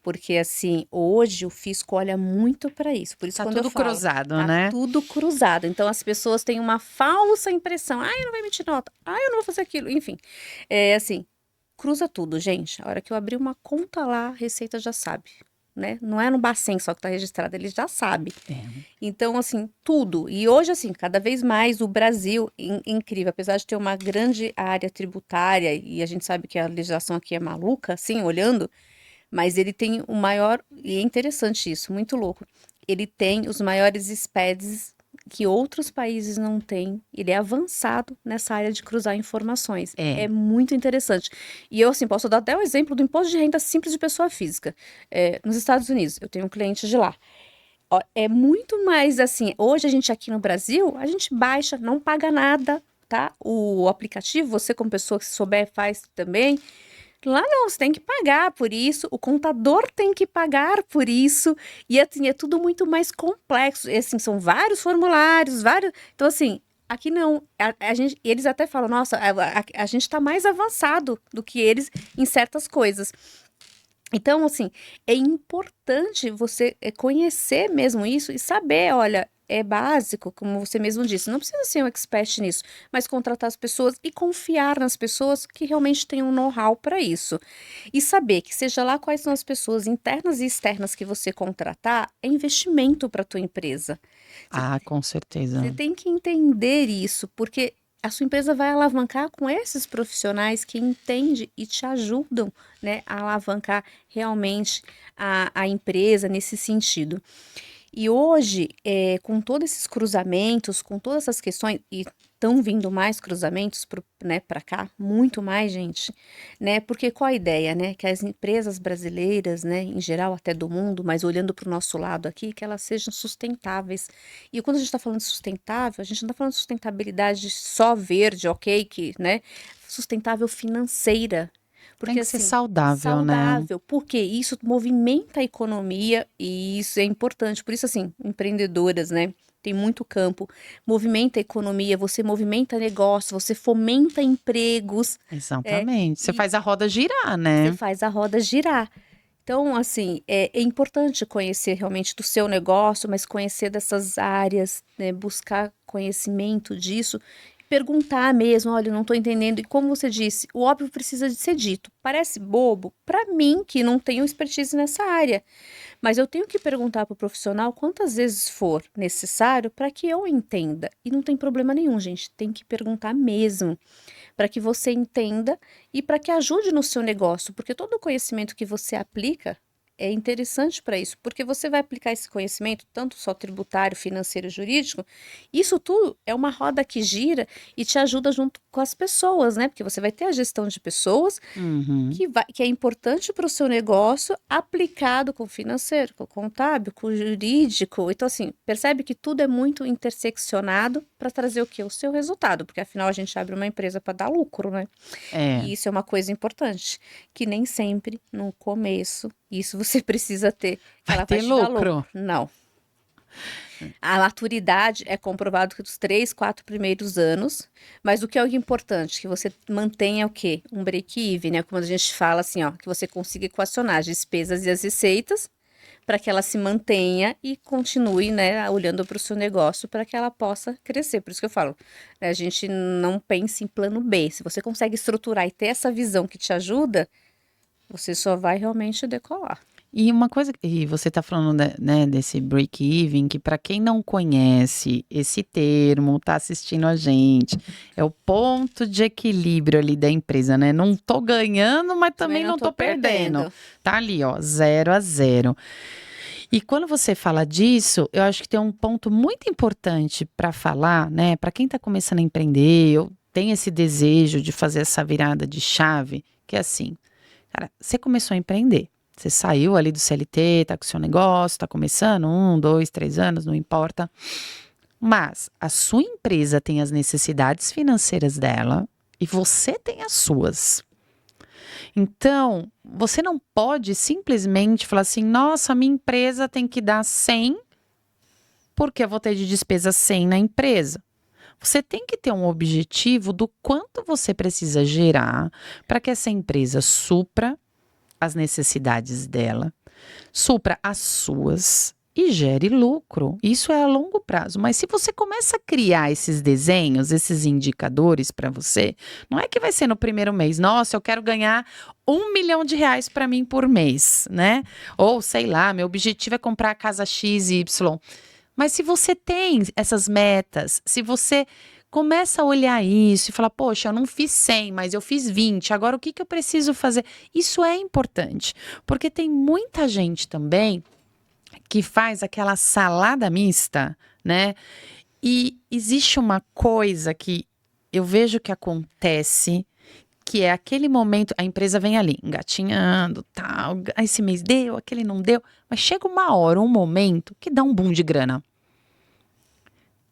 Porque, assim, hoje o fisco olha muito para isso. Por isso,
tá
quando
tudo
eu falo,
cruzado, né?
Tá tudo cruzado. Então, as pessoas têm uma falsa impressão. Eu não vou emitir nota. Eu não vou fazer aquilo. Enfim, assim, cruza tudo, gente. A hora que eu abrir uma conta lá, a Receita já sabe, né? Não é no Bacen só que tá registrado, ele já sabe. Então, assim, tudo. E hoje, assim, cada vez mais o Brasil, incrível, apesar de ter uma grande área tributária, e a gente sabe que a legislação aqui é maluca, assim, olhando... Mas ele tem o maior, e é interessante isso, muito louco. Ele tem os maiores SPEDs que outros países não têm. Ele é avançado nessa área de cruzar informações.
É.
É muito interessante. E eu, assim, posso dar até o exemplo do imposto de renda simples de pessoa física. Nos Estados Unidos, eu tenho um cliente de lá. Ó, é muito mais assim, hoje a gente aqui no Brasil, a gente baixa, não paga nada, tá? O aplicativo, você como pessoa que souber faz também. Lá não, você tem que pagar por isso, o contador tem que pagar por isso, e assim, é tudo muito mais complexo, e assim, são vários formulários, vários, então assim, aqui não, a gente, eles até falam, nossa, a gente tá mais avançado do que eles em certas coisas. Então, assim, é importante você conhecer mesmo isso e saber, olha, é básico, como você mesmo disse, não precisa ser um expert nisso, mas contratar as pessoas e confiar nas pessoas que realmente têm um know-how para isso. E saber que seja lá quais são as pessoas internas e externas que você contratar, é investimento para a tua empresa.
Ah, com
Você
certeza.
tem que entender isso, porque a sua empresa vai alavancar com esses profissionais que entendem e te ajudam, né, a alavancar realmente a empresa nesse sentido. E hoje, com todos esses cruzamentos, com todas essas questões, e estão vindo mais cruzamentos né, para cá, muito mais, gente, né? Porque qual a ideia, né? Que as empresas brasileiras, né, em geral, até do mundo, mas olhando para o nosso lado aqui, que elas sejam sustentáveis. E quando a gente está falando de sustentável, a gente não está falando de sustentabilidade só verde, ok, que, né? Sustentável financeira.
Tem
Porque
que ser
assim,
saudável, né?
saudável, porque isso movimenta a economia e isso é importante. Por isso, assim, empreendedoras, né? Tem muito campo, movimenta a economia, você movimenta negócio, você fomenta empregos,
Exatamente. Você
e
faz a roda girar,
você
né?
faz a roda girar. Então, assim, é importante conhecer realmente do seu negócio, mas conhecer dessas áreas, né, buscar conhecimento disso, perguntar mesmo, olha, eu não estou entendendo. E como você disse, o óbvio precisa de ser dito. Parece bobo para mim, que não tenho expertise nessa área, mas eu tenho que perguntar para o profissional quantas vezes for necessário para que eu entenda. E não tem problema nenhum, gente, tem que perguntar mesmo para que você entenda e para que ajude no seu negócio, porque todo o conhecimento que você aplica é interessante para isso, porque você vai aplicar esse conhecimento, tanto só tributário, financeiro, jurídico, isso tudo é uma roda que gira e te ajuda junto com as pessoas, né? Porque você vai ter a gestão de pessoas
Uhum.
que é importante para o seu negócio, aplicado com o financeiro, com o contábil, com o jurídico. Então, assim, percebe que tudo é muito interseccionado para trazer o quê? O seu resultado, porque afinal a gente abre uma empresa para dar lucro, né?
É.
E isso é uma coisa importante, que nem sempre no começo, isso você precisa ter,
Vai
ela vai
ter
te dar
lucro.
lucro. Não. A maturidade é comprovado que dos 3, 4 primeiros anos, mas o que é o importante? Que você mantenha o quê? Um break-even, né? Como a gente fala assim, ó, que você consiga equacionar as despesas e as receitas para que ela se mantenha e continue, né, olhando para o seu negócio para que ela possa crescer. Por isso que eu falo, né, a gente não pense em plano B. Se você consegue estruturar e ter essa visão que te ajuda, você só vai realmente decolar.
E uma coisa, e você está falando, né, desse break-even, que para quem não conhece esse termo, está assistindo a gente, é o ponto de equilíbrio ali da empresa, né? Não tô ganhando, mas
Também
também
não
não
tô
tô perdendo.
perdendo.
Tá ali, ó, 0 a 0. E quando você fala disso, eu acho que tem um ponto muito importante para falar, né? Para quem está começando a empreender, ou tem esse desejo de fazer essa virada de chave, que é assim, cara, você começou a empreender. Você saiu ali do CLT, tá com o seu negócio, tá começando, 1, 2, 3 anos, não importa. Mas a sua empresa tem as necessidades financeiras dela e você tem as suas. Então, você não pode simplesmente falar assim: nossa, minha empresa tem que dar 100, porque eu vou ter de despesa 100 na empresa. Você tem que ter um objetivo do quanto você precisa gerar para que essa empresa supra as necessidades dela, supra as suas e gere lucro. Isso é a longo prazo. Mas se você começa a criar esses desenhos, esses indicadores para você, não é que vai ser no primeiro mês. Nossa, eu quero ganhar R$ 1 milhão para mim por mês, né? Ou sei lá, meu objetivo é comprar a casa XY. Mas se você tem essas metas, se você Começa a olhar isso e falar, poxa, eu não fiz 100, mas eu fiz 20, agora o que eu preciso fazer? Isso é importante, porque tem muita gente também que faz aquela salada mista, né? E existe uma coisa que eu vejo que acontece, que é aquele momento, a empresa vem ali, engatinhando, tal, esse mês deu, aquele não deu, mas chega uma hora, um momento que dá um boom de grana.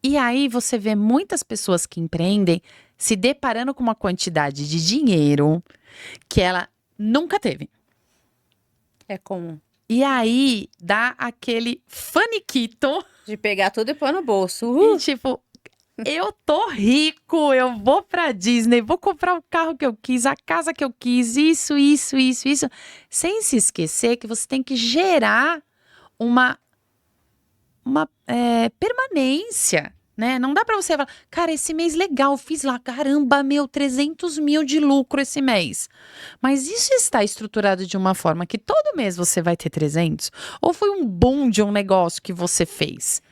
E aí você vê muitas pessoas que empreendem se deparando com uma quantidade de dinheiro que ela nunca teve.
É comum.
E aí dá aquele faniquito.
De pegar tudo e pôr no bolso.
E tipo, eu tô rico, eu vou pra Disney, vou comprar o carro que eu quis, a casa que eu quis, isso. Sem se esquecer que você tem que gerar uma permanência, né? Não dá pra você falar, cara, esse mês legal, fiz lá, caramba, 300 mil de lucro esse mês. Mas isso está estruturado de uma forma que todo mês você vai ter 300? Ou foi um boom de um negócio que você fez?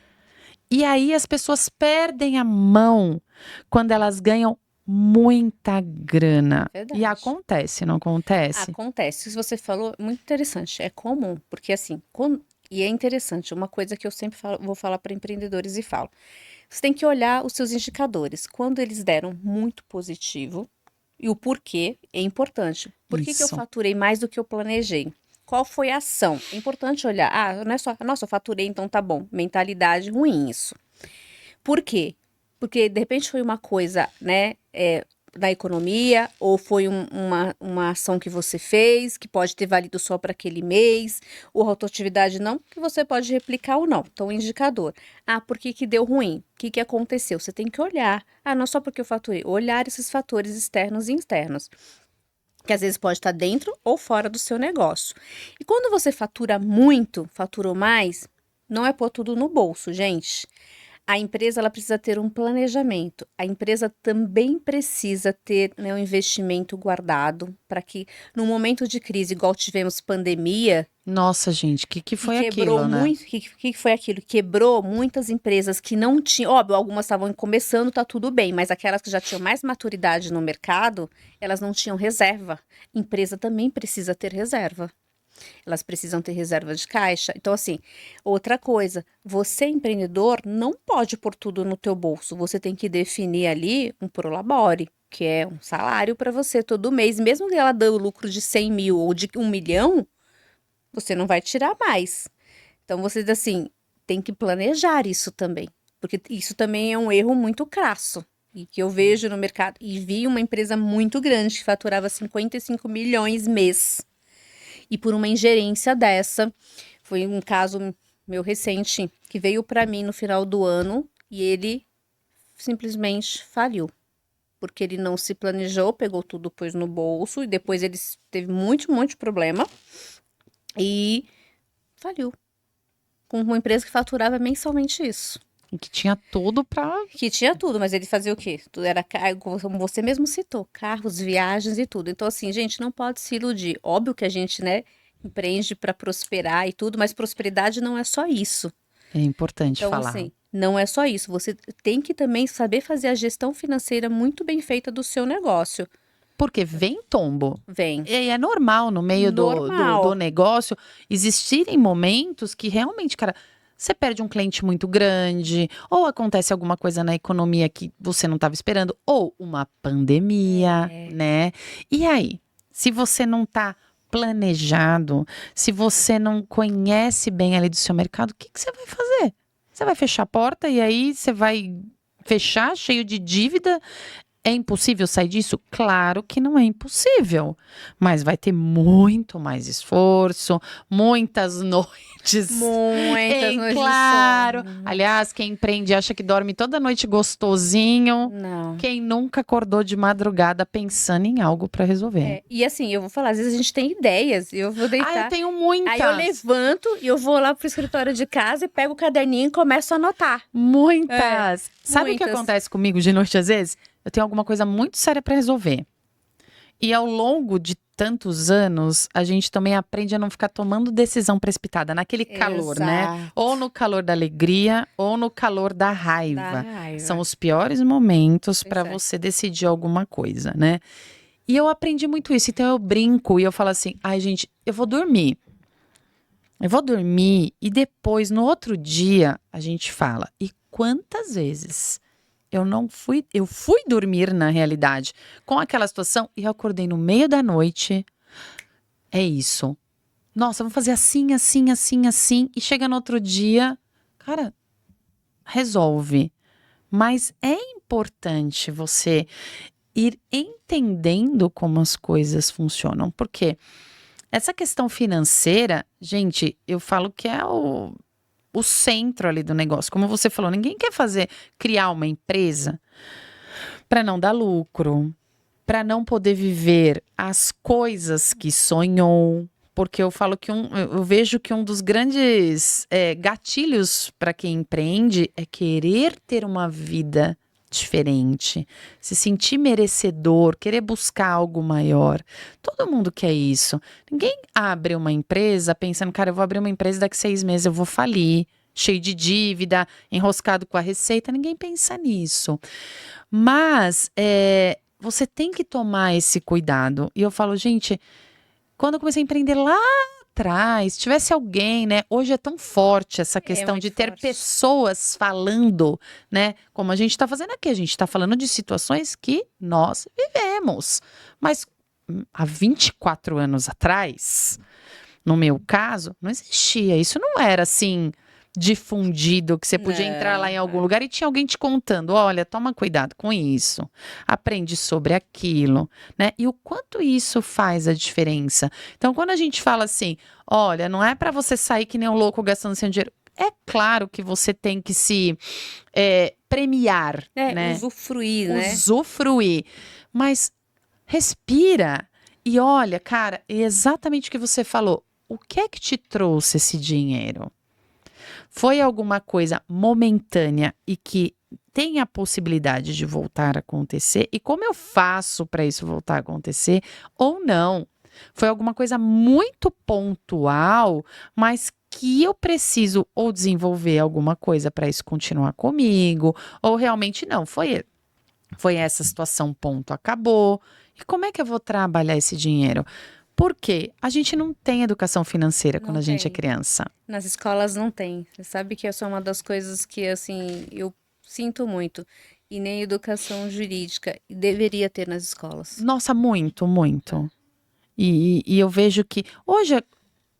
E aí as pessoas perdem a mão quando elas ganham muita grana.
Verdade.
E acontece, não acontece?
Acontece. Isso que você falou, muito interessante. É comum, porque assim, e é interessante, uma coisa que eu sempre vou falar para empreendedores e falo. Você tem que olhar os seus indicadores. Quando eles deram muito positivo, e o porquê é importante. Por que eu
Isso.
faturei mais do que eu planejei? Qual foi a ação? É importante olhar. Ah, não é só, nossa, eu faturei, então tá bom. Mentalidade ruim isso. Por quê? Porque de repente foi uma coisa, né, da economia, ou foi uma ação que você fez, que pode ter valido só para aquele mês, ou a rotatividade não, que você pode replicar ou não. Então, indicador. Ah, por que deu ruim? O que aconteceu? Você tem que olhar. Ah, não só porque eu faturei. Olhar esses fatores externos e internos, que às vezes pode estar dentro ou fora do seu negócio. E quando você fatura muito, faturou mais, não é pôr tudo no bolso, gente. A empresa ela precisa ter um planejamento. A empresa também precisa ter, né, um investimento guardado para que, no momento de crise, igual tivemos pandemia,
Nossa, gente, o que foi
quebrou
aquilo, né?
muito. Que foi aquilo? Quebrou muitas empresas que não tinham. Óbvio, algumas estavam começando, tá tudo bem, mas aquelas que já tinham mais maturidade no mercado, elas não tinham reserva. Empresa também precisa ter reserva. Elas precisam ter reserva de caixa. Então, assim, outra coisa, você empreendedor não pode pôr tudo no teu bolso. Você tem que definir ali um prolabore, que é um salário para você todo mês. Mesmo que ela dê o lucro de 100 mil ou de 1 milhão, você não vai tirar mais. Então, você, assim, tem que planejar isso também. Porque isso também é um erro muito crasso. E que eu vejo no mercado. E vi uma empresa muito grande que faturava 55 milhões mês. E por uma ingerência dessa, foi um caso meu recente, que veio para mim no final do ano e ele simplesmente faliu. Porque ele não se planejou, pegou tudo, pôs no bolso e depois ele teve um monte de problema e faliu. Com uma empresa que faturava mensalmente isso.
E que tinha tudo pra...
Que tinha tudo, mas ele fazia o quê? Tudo era, como você mesmo citou, carros, viagens e tudo. Então, assim, gente, não pode se iludir. Óbvio que a gente, né, empreende para prosperar e tudo, mas prosperidade não é só isso.
É importante
Então,
falar.
assim, não é só isso. Você tem que também saber fazer a gestão financeira muito bem feita do seu negócio.
Porque vem tombo.
Vem.
E é normal no meio do negócio existirem momentos que realmente, cara, você perde um cliente muito grande, ou acontece alguma coisa na economia que você não estava esperando, ou uma pandemia, né? E aí, se você não está planejado, se você não conhece bem ali do seu mercado, o que você vai fazer? Você vai fechar a porta e aí você vai fechar cheio de dívida? É impossível sair disso? Claro que não é impossível, mas vai ter muito mais esforço, muitas noites.
Muitas noites.
Claro. Aliás, quem empreende acha que dorme toda noite gostosinho.
Não.
Quem nunca acordou de madrugada pensando em algo para resolver.
E assim, eu vou falar, às vezes a gente tem ideias, e eu vou deitar.
Eu tenho muitas.
Aí eu levanto e eu vou lá pro escritório de casa e pego o caderninho e começo a anotar.
Muitas. Sabe o que
muitas.
acontece comigo de noite às vezes? Eu tenho alguma coisa muito séria para resolver. E ao longo de tantos anos, a gente também aprende a não ficar tomando decisão precipitada naquele calor, né?
Exato.
Ou no calor da alegria, ou no calor da
Da
raiva.
raiva.
São os piores momentos
Pois
para
é.
você decidir alguma coisa, né? E eu aprendi muito isso, então eu brinco e eu falo assim, ai gente, eu vou dormir. Eu vou dormir e depois, no outro dia, a gente fala. E quantas vezes eu fui dormir na realidade com aquela situação e eu acordei no meio da noite. É isso. Nossa, vamos fazer assim, assim, assim, assim. E chega no outro dia, cara, resolve. Mas é importante você ir entendendo como as coisas funcionam. Porque essa questão financeira, gente, eu falo que é o centro ali do negócio. Como você falou, ninguém quer criar uma empresa para não dar lucro, para não poder viver as coisas que sonhou. Porque eu falo que eu vejo que um dos grandes gatilhos para quem empreende é querer ter uma vida diferente, se sentir merecedor, querer buscar algo maior. Todo mundo quer isso. Ninguém abre uma empresa pensando, cara, eu vou abrir uma empresa daqui 6 meses eu vou falir, cheio de dívida, enroscado com a receita. Ninguém pensa nisso. Mas você tem que tomar esse cuidado. E eu falo, gente, quando eu comecei a empreender lá atrás, tivesse alguém, né? Hoje é tão forte essa questão
muito
de ter
forte.
pessoas falando, né? Como a gente está fazendo aqui. A gente está falando de situações que nós vivemos. Mas há 24 anos atrás, no meu caso, não existia. Isso não era assim difundido, que você podia entrar lá em algum lugar e tinha alguém te contando, olha, toma cuidado com isso, aprende sobre aquilo, né? E o quanto isso faz a diferença. Então, quando a gente fala assim, olha, não é para você sair que nem um louco gastando seu dinheiro. É claro que você tem que se premiar, né?
Usufruir, né?
Usufruir. Mas respira e olha, cara, é exatamente o que você falou. O que é que te trouxe esse dinheiro? Foi alguma coisa momentânea e que tem a possibilidade de voltar a acontecer? E como eu faço para isso voltar a acontecer ou não? Foi alguma coisa muito pontual, mas que eu preciso ou desenvolver alguma coisa para isso continuar comigo, ou realmente não. Foi essa situação, ponto, acabou. E como é que eu vou trabalhar esse dinheiro? Por quê? A gente não tem educação financeira quando
Não
a gente é
tem.
criança.
Nas escolas não tem. Você sabe que essa é uma das coisas que, assim, eu sinto muito. E nem educação jurídica. E deveria ter nas escolas.
Nossa, muito, muito. E eu vejo que hoje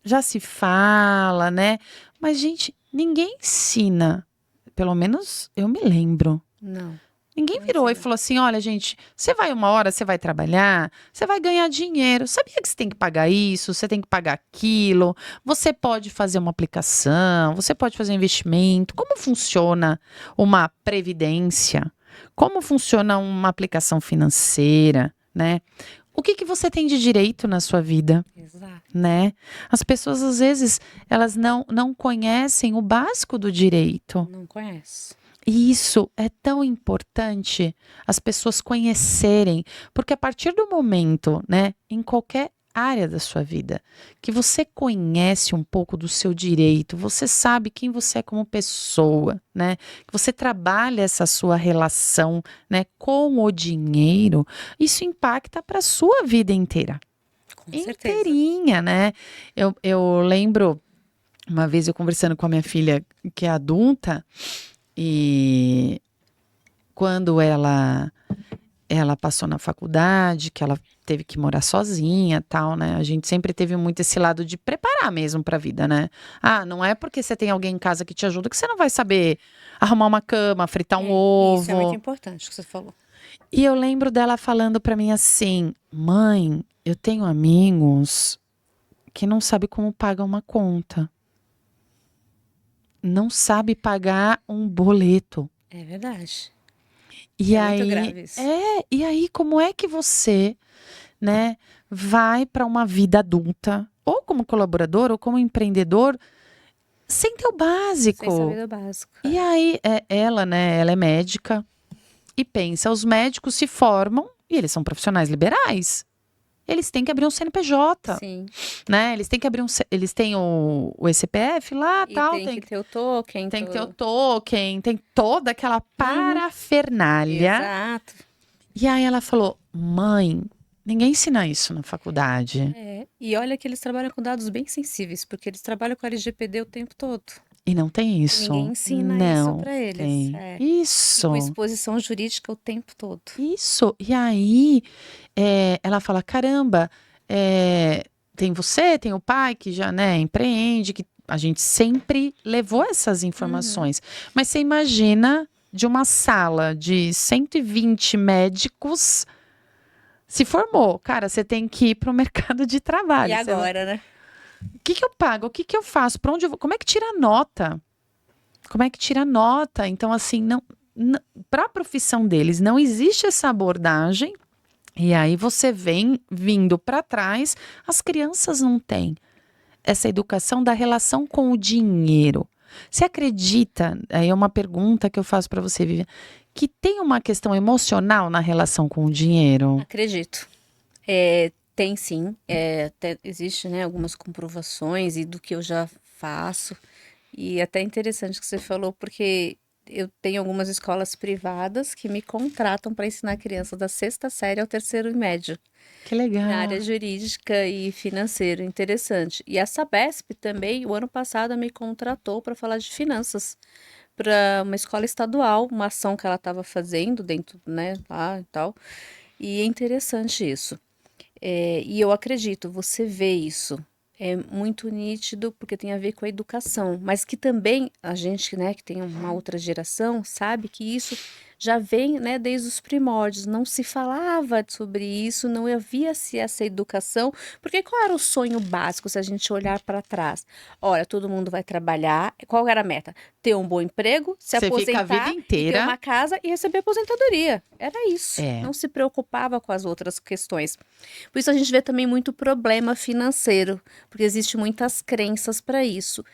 já se fala, né? Mas, gente, ninguém ensina. Pelo menos eu me lembro.
Não.
Ninguém
Não
virou e
ensina.
falou assim: olha, gente, você vai uma hora, você vai trabalhar, você vai ganhar dinheiro. Sabia que você tem que pagar isso, você tem que pagar aquilo, você pode fazer uma aplicação, você pode fazer um investimento. Como funciona uma previdência? Como funciona uma aplicação financeira, né? O que você tem de direito na sua vida,
Exato.
né? As pessoas, às vezes, elas não conhecem o básico do direito.
Não conhece.
E isso é tão importante as pessoas conhecerem, porque a partir do momento, né, em qualquer área da sua vida, que você conhece um pouco do seu direito, você sabe quem você é como pessoa, né, que você trabalha essa sua relação, né, com o dinheiro, isso impacta para a sua vida inteira.
Com certeza.
Inteirinha, né? Eu lembro uma vez eu conversando com a minha filha, que é adulta, e quando ela passou na faculdade, que ela teve que morar sozinha, tal, né? A gente sempre teve muito esse lado de preparar mesmo para a vida, né? Ah, não é porque você tem alguém em casa que te ajuda que você não vai saber arrumar uma cama, fritar um ovo.
Isso é muito importante o que você falou.
E eu lembro dela falando para mim assim: "Mãe, eu tenho amigos que não sabem como pagar uma conta. Não sabe pagar um boleto.
É verdade.
E
É
aí,
muito grave isso.
e aí como é que você, né, vai para uma vida adulta, ou como colaborador, ou como empreendedor, sem ter o
Sem
básico?
saber do básico.
E aí, ela, né, ela é médica, e pensa, os médicos se formam, e eles são profissionais liberais. eles têm que abrir um CNPJ,
Sim.
né? Eles têm que abrir eles têm o ECPF lá,
E
tal,
tem que ter o token.
tem que ter o token, tem toda aquela parafernália.
Exato.
E aí ela falou: mãe, ninguém ensina isso na faculdade.
E olha que eles trabalham com dados bem sensíveis, porque eles trabalham com a LGPD o tempo todo.
E não tem isso.
Ninguém ensina isso
Não
para eles.
tem.
E
Isso.
com exposição jurídica o tempo todo.
Isso. E aí ela fala: caramba, tem você, tem o pai que já, né, empreende, que a gente sempre levou essas informações. Mas você imagina de uma sala de 120 médicos se formou. Cara, você tem que ir para o mercado de trabalho.
E agora, né?
O que eu pago? O que eu faço? Para onde eu vou? Como é que tira a nota? Como é que tira a nota? Então, assim, para a profissão deles não existe essa abordagem. E aí você vem vindo para trás, as crianças não têm essa educação da relação com o dinheiro. Você acredita, aí é uma pergunta que eu faço para você, Vivian, que tem uma questão emocional na relação com o dinheiro?
Acredito. Tem sim. Existe, né, algumas comprovações e do que eu já faço. E até interessante que você falou, porque eu tenho algumas escolas privadas que me contratam para ensinar crianças da 6ª série ao 3º médio.
Que legal.
Na área jurídica e financeira, interessante. E a Sabesp também, o ano passado, me contratou para falar de finanças para uma escola estadual, uma ação que ela estava fazendo dentro, né, lá e tal. E é interessante isso. E eu acredito, você vê isso. É muito nítido porque tem a ver com a educação, mas que também a gente, né, que tem uma outra geração, sabe que isso já vem, né, desde os primórdios. Não se falava sobre isso, não havia-se essa educação, porque qual era o sonho básico se a gente olhar para trás? Olha, todo mundo vai trabalhar, qual era a meta? Ter um bom emprego, se
Você fica a
aposentar,
vida
e ter
inteira.
uma casa e receber aposentadoria. Era isso.
É.
Não se preocupava com as outras questões. Por isso a gente vê também muito problema financeiro, porque existe muitas crenças para isso.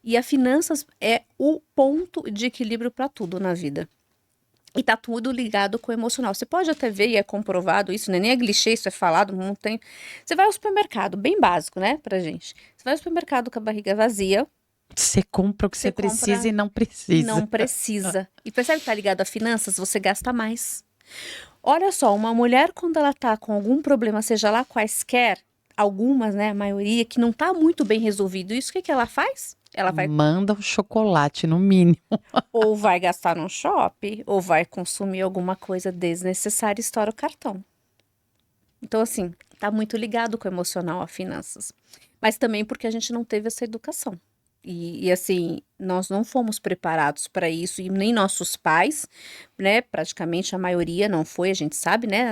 E a finanças é o ponto de equilíbrio para tudo na vida. E tá tudo ligado com o emocional. Você pode até ver, e é comprovado isso, né? Nem é clichê, isso é falado, não tem. Você vai ao supermercado, bem básico, né, pra gente. Você vai ao supermercado com a barriga vazia.
Você compra o que você precisa e não precisa.
Não precisa. E percebe que tá ligado a finanças? Você gasta mais. Olha só, uma mulher quando ela tá com algum problema, seja lá quaisquer, algumas, né, a maioria, que não tá muito bem resolvido isso, o que ela faz? Ela vai
Manda um chocolate, no mínimo.
ou vai gastar no shopping, ou vai consumir alguma coisa desnecessária e estoura o cartão. Então, assim, tá muito ligado com o emocional, a finanças. Mas também porque a gente não teve essa educação. Assim, nós não fomos preparados para isso, e nem nossos pais, né? Praticamente a maioria não foi, a gente sabe, né?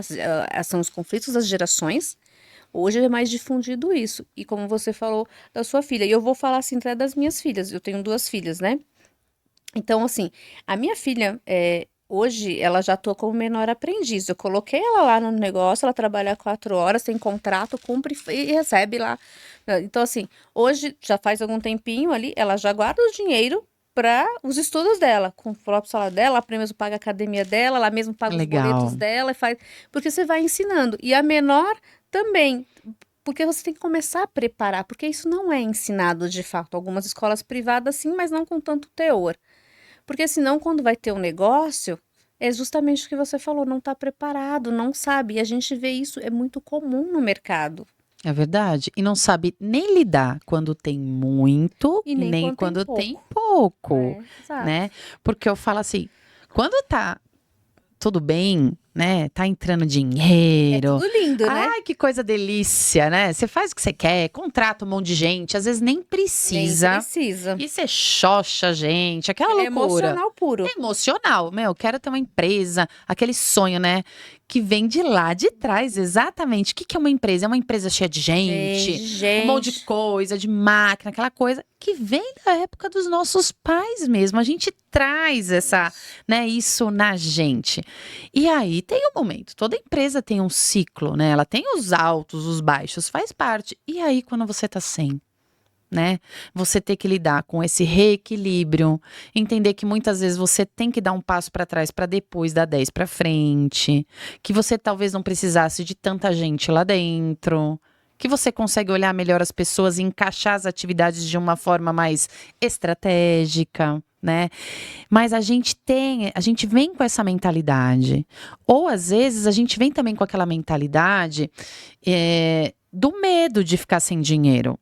São os conflitos das gerações. Hoje é mais difundido isso. E como você falou da sua filha, e eu vou falar assim até das minhas filhas, eu tenho 2 filhas, né? Então, assim, a minha filha, hoje, ela já atua como menor aprendiz. Eu coloquei ela lá no negócio, ela trabalha 4 horas, tem contrato, cumpre e recebe lá. Então, assim, hoje, já faz algum tempinho ali, ela já guarda o dinheiro para os estudos dela, com o próprio salário dela, ela mesmo paga a academia dela, ela mesmo paga os boletos dela, e faz, porque você vai ensinando. E a menor também, porque você tem que começar a preparar, porque isso não é ensinado de fato. Algumas escolas privadas sim, mas não com tanto teor. Porque senão, quando vai ter um negócio, é justamente o que você falou, não está preparado, não sabe. E a gente vê isso, é muito comum no mercado.
É verdade. E não sabe nem lidar quando tem muito
E
e
nem
nem
quando
quando
tem
tem pouco,
exato.
né? Porque eu falo assim, quando tá tudo bem, né? Tá entrando
É
dinheiro.
tudo lindo, né?
Ai, que coisa delícia, né? Você faz o que você quer, contrata um monte de gente, às vezes nem
Nem
precisa.
precisa.
E você xoxa a gente, aquela
É
loucura.
emocional puro.
É emocional, meu, quero ter uma empresa, aquele sonho, né? Que vem de lá de trás, exatamente. O que é uma empresa? É uma empresa cheia de gente, um monte de coisa, de máquina, aquela coisa que vem da época dos nossos pais mesmo. A gente traz né, isso na gente. E aí tem um momento, toda empresa tem um ciclo, né? Ela tem os altos, os baixos, faz parte. E aí quando você tá sem? né? Você ter que lidar com esse reequilíbrio, entender que muitas vezes você tem que dar um passo para trás para depois dar 10 para frente, que você talvez não precisasse de tanta gente lá dentro, que você consegue olhar melhor as pessoas e encaixar as atividades de uma forma mais estratégica, né? Mas a gente vem com essa mentalidade. Ou às vezes a gente vem também com aquela mentalidade do medo de ficar sem dinheiro.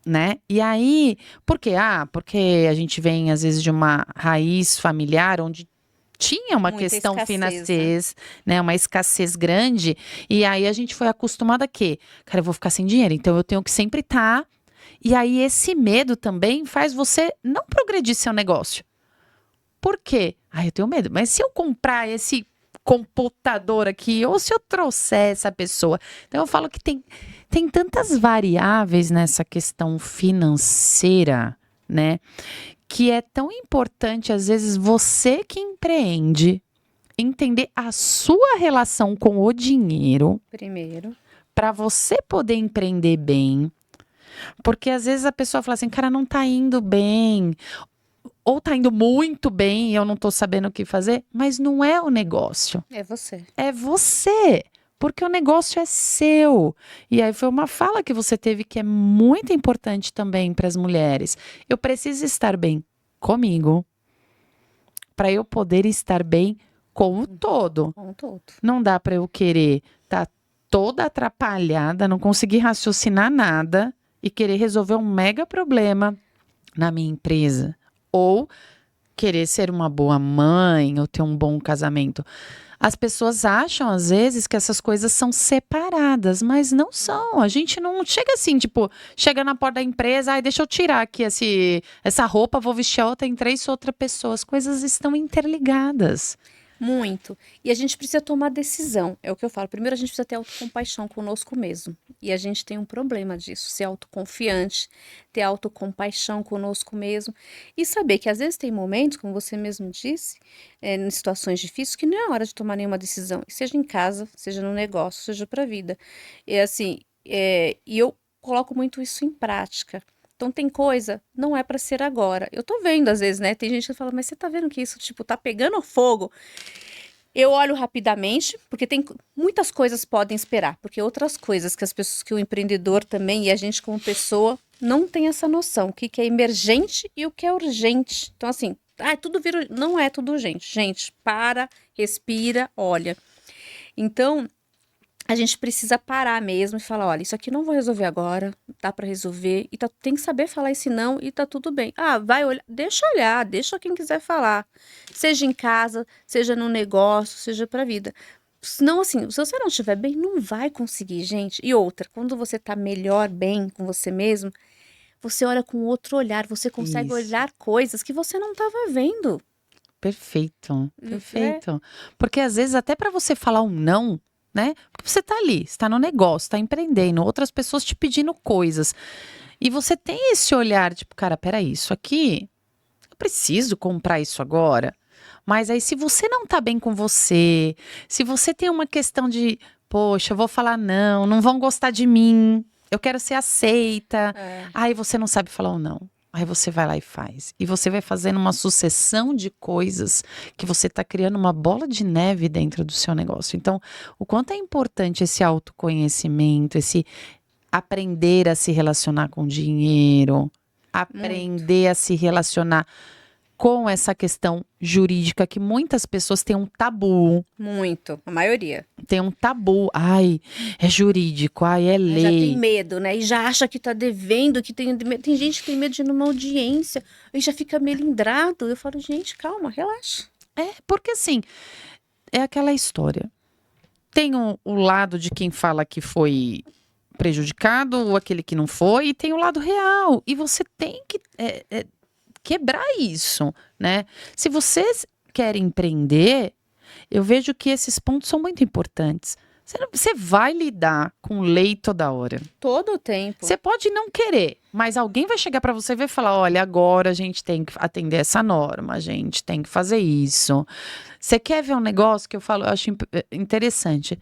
Né? E aí, por quê? Porque a gente vem, às vezes, de uma raiz familiar onde tinha uma
Muita
questão
escassez,
financeira, né? Uma escassez grande. E aí a gente foi acostumado a quê? Cara, eu vou ficar sem dinheiro, então eu tenho que sempre estar. E aí esse medo também faz você não progredir seu negócio. Por quê? Eu tenho medo. Mas se eu comprar esse computador aqui, ou se eu trouxer essa pessoa. Então eu falo que tem tantas variáveis nessa questão financeira, né? Que é tão importante, às vezes, você que empreende, entender a sua relação com o dinheiro.
Primeiro.
Para você poder empreender bem. Porque às vezes a pessoa fala assim, cara, não tá indo bem. Ou tá indo muito bem e eu não tô sabendo o que fazer. Mas não é o negócio.
É você.
É você. Porque o negócio é seu. E aí foi uma fala que você teve que é muito importante também para as mulheres. Eu preciso estar bem comigo para eu poder estar bem com o todo.
Com o todo.
Não dá para eu querer estar toda atrapalhada, não conseguir raciocinar nada e querer resolver um mega problema na minha empresa. Ou querer ser uma boa mãe ou ter um bom casamento. As pessoas acham, às vezes, que essas coisas são separadas, mas não são. A gente não chega assim, tipo, chega na porta da empresa, deixa eu tirar aqui essa roupa, vou vestir a outra, entrei, sou outra pessoa. As coisas estão interligadas.
Muito. E a gente precisa tomar decisão. É o que eu falo. Primeiro, a gente precisa ter autocompaixão conosco mesmo. E a gente tem um problema disso. Ser autoconfiante, ter autocompaixão conosco mesmo. E saber que às vezes tem momentos, como você mesmo disse, em situações difíceis, que não é hora de tomar nenhuma decisão. Seja em casa, seja no negócio, seja para a vida. E assim, e eu coloco muito isso em prática. Então tem coisa, não é para ser agora. Eu tô vendo às vezes, né? Tem gente que fala, mas você tá vendo que isso, tipo, tá pegando fogo? Eu olho rapidamente, porque muitas coisas podem esperar, porque outras coisas que as pessoas, que o empreendedor também e a gente como pessoa não tem essa noção, o que é emergente e o que é urgente. Então assim, tudo vira, não é tudo urgente. Gente, para, respira, olha. Então, a gente precisa parar mesmo e falar, olha, isso aqui não vou resolver agora, dá para resolver, e tem que saber falar esse não e tá tudo bem. Vai olhar, deixa quem quiser falar. Seja em casa, seja no negócio, seja pra vida. Senão, assim, se você não estiver bem, não vai conseguir, gente. E outra, quando você tá melhor, bem com você mesmo, você olha com outro olhar, você consegue olhar coisas que você não tava vendo.
Perfeito, perfeito. Porque às vezes até para você falar um não, né? Porque você tá ali, está no negócio, está empreendendo, outras pessoas te pedindo coisas. E você tem esse olhar, tipo, cara, peraí, isso aqui, eu preciso comprar isso agora. Mas aí se você não tá bem com você, se você tem uma questão de, poxa, eu vou falar não vão gostar de mim, eu quero ser aceita. Aí você não sabe falar um não. Aí você vai lá e faz. E você vai fazendo uma sucessão de coisas que você está criando uma bola de neve dentro do seu negócio. Então, o quanto é importante esse autoconhecimento, esse aprender a se relacionar com dinheiro, aprender a se relacionar com essa questão jurídica que muitas pessoas têm um tabu.
Muito, a maioria.
Tem um tabu. É jurídico, é lei.
Já tem medo, né? E já acha que tá devendo, que tem gente que tem medo de ir numa audiência e já fica melindrado. Eu falo, gente, calma, relaxa.
Porque assim, é aquela história. Tem o lado de quem fala que foi prejudicado ou aquele que não foi, e tem o lado real. E você tem que quebrar isso, né? Se vocês querem empreender, eu vejo que esses pontos são muito importantes. Você vai lidar com lei toda hora.
Todo o tempo.
Você pode não querer, mas alguém vai chegar para você e vai falar, olha, agora a gente tem que atender essa norma, a gente tem que fazer isso. Você quer ver um negócio que eu falo, eu acho interessante.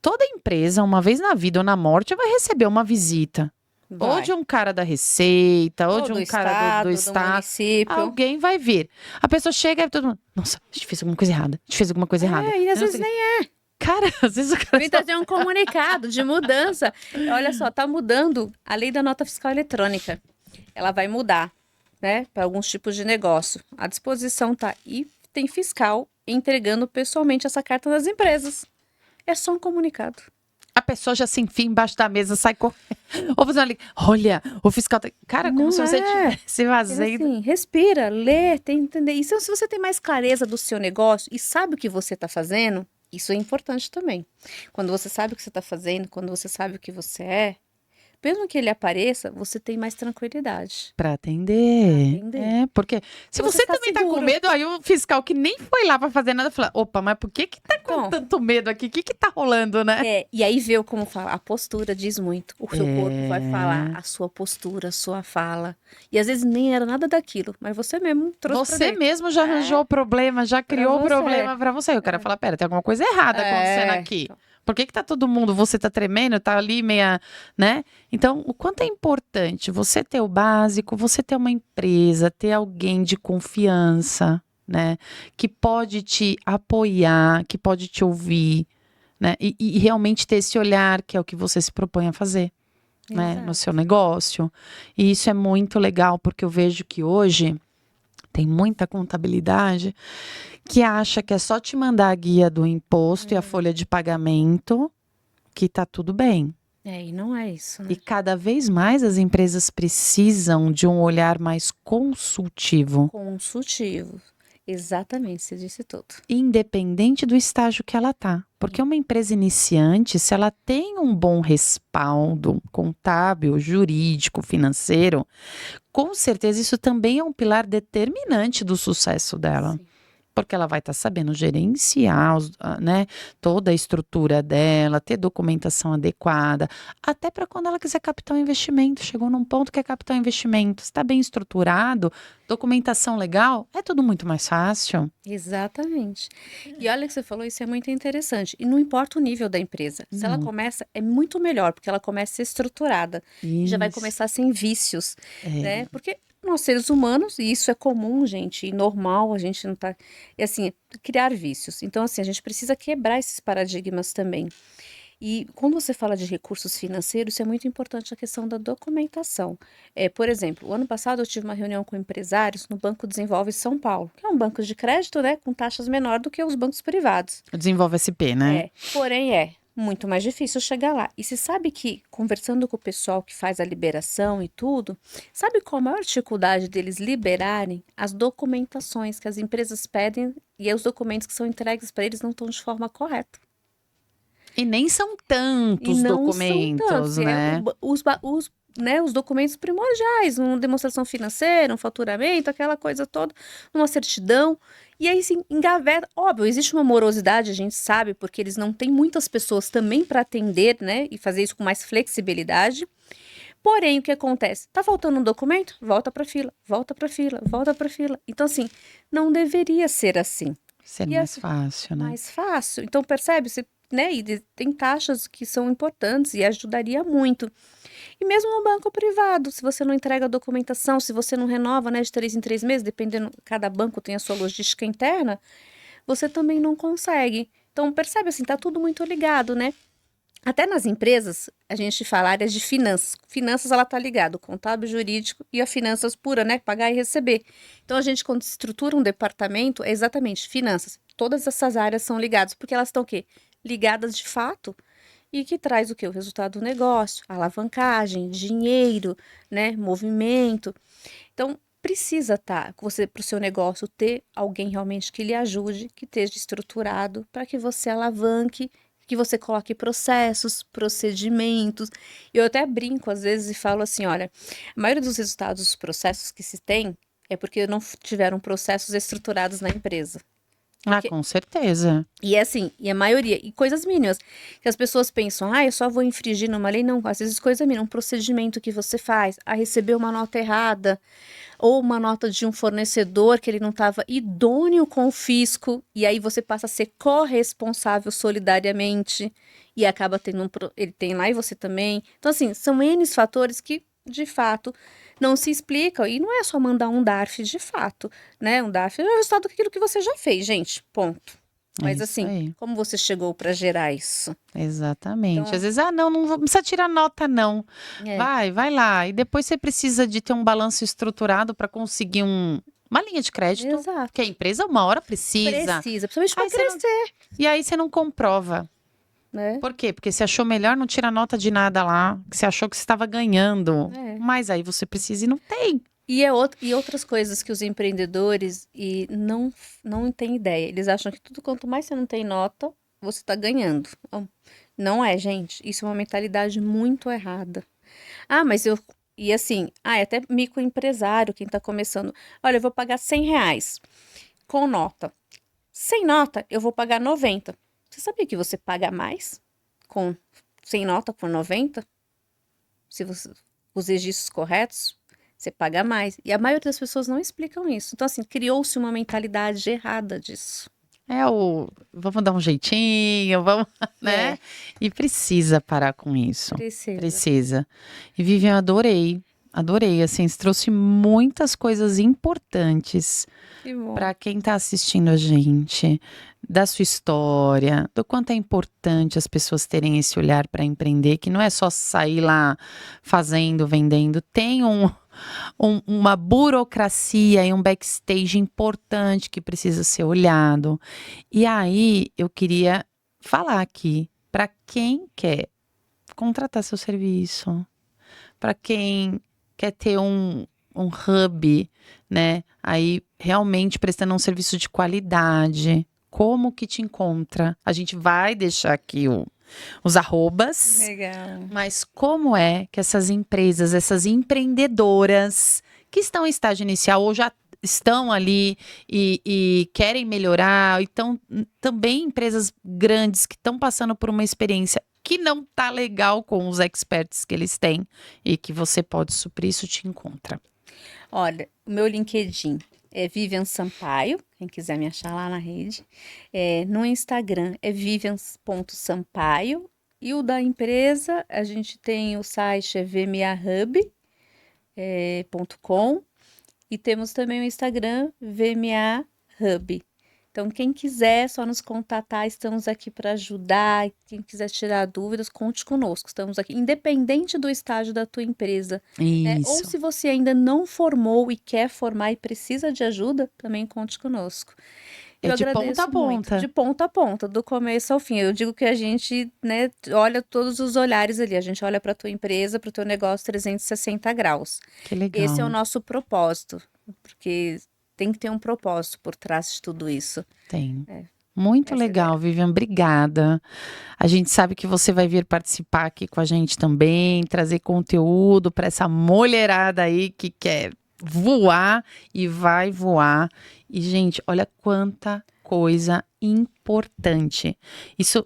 Toda empresa, uma vez na vida ou na morte, vai receber uma visita. Ou de um cara da Receita, ou de um cara do
do
Estado.
município.
Alguém vai vir. A pessoa chega e todo mundo, nossa, a gente fez alguma coisa errada. A gente fez alguma coisa errada.
E às
Eu não
vezes
sei-
nem
Cara, às vezes o cara
vem trazer um comunicado de mudança. Olha só, tá mudando a lei da nota fiscal eletrônica. Ela vai mudar, né, para alguns tipos de negócio. A disposição tá. E tem fiscal entregando pessoalmente essa carta nas empresas. É só um comunicado.
A pessoa já se enfia embaixo da mesa, sai correndo. Ou fazendo ali, olha, o fiscal tá... Cara, como
Não
se você
é.
estivesse fazendo...
Assim, respira, lê, tem que entender. E se você tem mais clareza do seu negócio e sabe o que você está fazendo, isso é importante também. Quando você sabe o que você está fazendo, quando você sabe o que você é, mesmo que ele apareça, você tem mais tranquilidade.
Pra atender.
Pra atender.
É, porque se
Você
você
está
também tá com
seguro.
medo, aí o fiscal que nem foi lá pra fazer nada, fala, opa, mas por que tá com
Então.
tanto medo aqui? O que tá rolando, né?
E aí vê como fala, a postura diz muito. O seu corpo vai
É.
falar, a sua postura, a sua fala. E às vezes nem era nada daquilo, mas você mesmo trouxe pra
Você
dentro.
mesmo já arranjou o problema, já criou o
você.
problema pra você. E o cara fala, pera, tem alguma coisa errada acontecendo aqui. Por que tá todo mundo, você tá tremendo, tá ali meia, né? Então, o quanto é importante você ter o básico, você ter uma empresa, ter alguém de confiança, né? Que pode te apoiar, que pode te ouvir, né? E realmente ter esse olhar que é o que você se propõe a fazer, né? No
Exato.
seu negócio. E isso é muito legal, porque eu vejo que hoje tem muita contabilidade que acha que é só te mandar a guia do imposto e a folha de pagamento que tá tudo bem.
E não é isso, né?
E cada vez mais as empresas precisam de um olhar mais consultivo,
Consultivo. Exatamente, você disse tudo.
independente do estágio que ela tá. Porque uma empresa iniciante, se ela tem um bom respaldo contábil, jurídico, financeiro, com certeza isso também é um pilar determinante do sucesso dela.
Sim.
Porque ela vai estar sabendo gerenciar, né, toda a estrutura dela, ter documentação adequada, até para quando ela quiser captar um investimento. Chegou num ponto que é captar um investimento. Está bem estruturado, documentação legal, é tudo muito mais fácil.
Exatamente. E olha que você falou, isso é muito interessante. E não importa o nível da empresa. Se ela
Não.
começa, é muito melhor, porque ela começa estruturada. E já vai
Isso.
começar sem vícios,
É.
né? Porque nós seres humanos, e isso é comum, gente, e normal, a gente não tá... E assim, criar vícios. Então, assim, a gente precisa quebrar esses paradigmas também. E quando você fala de recursos financeiros, isso é muito importante a questão da documentação. Por exemplo, o ano passado eu tive uma reunião com empresários no Banco Desenvolve São Paulo, que é um banco de crédito, né, com taxas menores do que os bancos privados.
Desenvolve SP, né?
Porém, é muito mais difícil chegar lá. E se sabe que, conversando com o pessoal que faz a liberação e tudo, sabe qual a maior dificuldade deles liberarem as documentações que as empresas pedem e os documentos que são entregues para eles não estão de forma correta.
E nem são tantos documentos, né?
Os documentos primordiais, uma demonstração financeira, um faturamento, aquela coisa toda, uma certidão. E aí, sim, engaveta. Óbvio, existe uma morosidade, a gente sabe, porque eles não têm muitas pessoas também para atender, né? E fazer isso com mais flexibilidade. Porém, o que acontece? Tá faltando um documento? Volta para fila, volta para fila, volta para fila. Então, assim, não deveria ser assim.
Ser
E
mais
assim,
fácil, né?
Mais fácil. Então, percebe? Né? E tem taxas que são importantes e ajudaria muito. E mesmo no banco privado, se você não entrega a documentação, se você não renova, né, de 3 em 3 meses, dependendo, cada banco tem a sua logística interna, você também não consegue. Então, percebe assim, tá tudo muito ligado, né? Até nas empresas, a gente fala áreas de finanças. Finanças, ela tá ligada, o contábil, jurídico e a finanças pura, né? Pagar e receber. Então, a gente, quando estrutura um departamento, é exatamente finanças. Todas essas áreas são ligadas, porque elas estão o quê? Ligadas de fato. E que traz o quê? O resultado do negócio, alavancagem, dinheiro, né? Movimento. Então, precisa estar, você, para o seu negócio, ter alguém realmente que lhe ajude, que esteja estruturado, para que você alavanque, que você coloque processos, procedimentos. Eu até brinco às vezes e falo assim, olha, a maioria dos resultados dos processos que se tem é porque não tiveram processos estruturados na empresa.
Ah, com certeza.
E é assim, e a maioria, e coisas mínimas, que as pessoas pensam, eu só vou infringir numa lei, não, às vezes coisa mínima, um procedimento que você faz, a receber uma nota errada, ou uma nota de um fornecedor que ele não estava idôneo com o fisco, e aí você passa a ser corresponsável solidariamente, e acaba tendo ele tem lá e você também. Então, assim, são N fatores que, de fato, não se explicam, e não é só mandar um DARF de fato, né? Um DARF é o resultado daquilo que você já fez, gente, ponto. Mas
isso
assim,
aí.
como você chegou para gerar isso?
Exatamente.
Então,
Às vezes, não precisa tirar nota, não.
é,
Vai lá. E depois você precisa de ter um balanço estruturado para conseguir uma linha de crédito, que a
exato.
empresa uma hora precisa.
Precisa, principalmente para
Aí você não-
crescer,
E aí você não comprova.
né?
Por quê? Porque você achou melhor não tirar nota de nada lá, que você achou que você estava ganhando.
É.
Mas aí você precisa e não tem.
E outras coisas que os empreendedores não têm ideia. Eles acham que tudo quanto mais você não tem nota, você está ganhando. Não é, gente. Isso é uma mentalidade muito errada. Ah, mas eu. E assim, é até microempresário, quem está começando. Olha, eu vou pagar R$ 100 com nota. Sem nota, eu vou pagar 90. Você sabia que você paga mais com sem nota por 90? Se você, os registros corretos, você paga mais. E a maioria das pessoas não explicam isso. Então, assim, criou-se uma mentalidade errada disso.
Vamos dar um jeitinho, vamos, né?
É,
E precisa parar com isso.
precisa.
Precisa. E Vivian, adorei, assim, você trouxe muitas coisas importantes
Que bom.
para quem está assistindo a gente, da sua história, do quanto é importante as pessoas terem esse olhar para empreender, que não é só sair lá fazendo, vendendo, tem uma burocracia e um backstage importante que precisa ser olhado. E aí eu queria falar aqui para quem quer contratar seu serviço, para quem quer ter um hub, né? Aí realmente prestando um serviço de qualidade. Como que te encontra? A gente vai deixar aqui os arrobas.
Legal.
Mas como é que essas empresas, essas empreendedoras que estão em estágio inicial ou já estão ali e querem melhorar, então também empresas grandes que estão passando por uma experiência que não tá legal com os experts que eles têm e que você pode suprir, isso te encontra.
Olha, o meu LinkedIn é Vivian Sampaio, quem quiser me achar lá na rede. No Instagram é vivian.sampaio. E o da empresa, a gente tem o site vmahub.com e temos também o Instagram VMA Hub. Então, quem quiser, é só nos contatar, estamos aqui para ajudar. Quem quiser tirar dúvidas, conte conosco. Estamos aqui, independente do estágio da tua empresa, né? Ou
Isso.
se você ainda não formou e quer formar e precisa de ajuda, também conte conosco.
É
Eu
de ponta
agradeço
a
muito,
ponta.
de ponta a ponta, do começo ao fim. Eu digo que a gente, né, olha todos os olhares ali. A gente olha para a tua empresa, para o teu negócio 360 graus.
Que
Esse é o
legal.
nosso propósito, porque tem que ter um propósito por trás de tudo isso.
Tem.
É,
Muito
essa é a
legal,
ideia.
Vivian. Obrigada. A gente sabe que você vai vir participar aqui com a gente também, trazer conteúdo para essa mulherada aí que quer voar e vai voar. E, gente, olha quanta coisa importante. Isso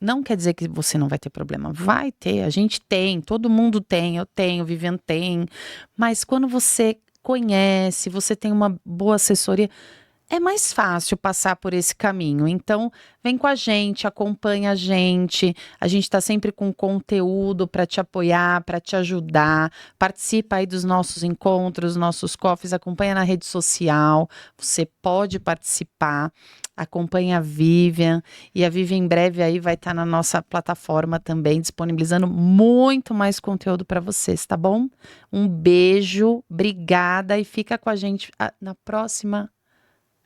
não quer dizer que você não vai ter problema. Vai ter, a gente tem, todo mundo tem, eu tenho, Vivian tem. Mas quando você conhece, você tem uma boa assessoria, é mais fácil passar por esse caminho. Então, vem com a gente, acompanha a gente. A gente está sempre com conteúdo para te apoiar, para te ajudar. Participa aí dos nossos encontros, nossos coffees, acompanha na rede social. Você pode participar. Acompanha a Vivian. E a Vivian em breve aí vai estar na nossa plataforma também, disponibilizando muito mais conteúdo para vocês, tá bom? Um beijo, obrigada e fica com a gente na próxima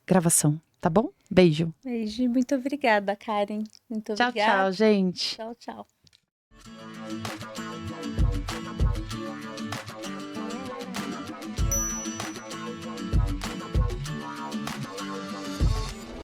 gravação, tá bom? Beijo.
Beijo, muito obrigada, Karen. Muito
Tchau,
obrigada.
tchau, gente.
Tchau, tchau.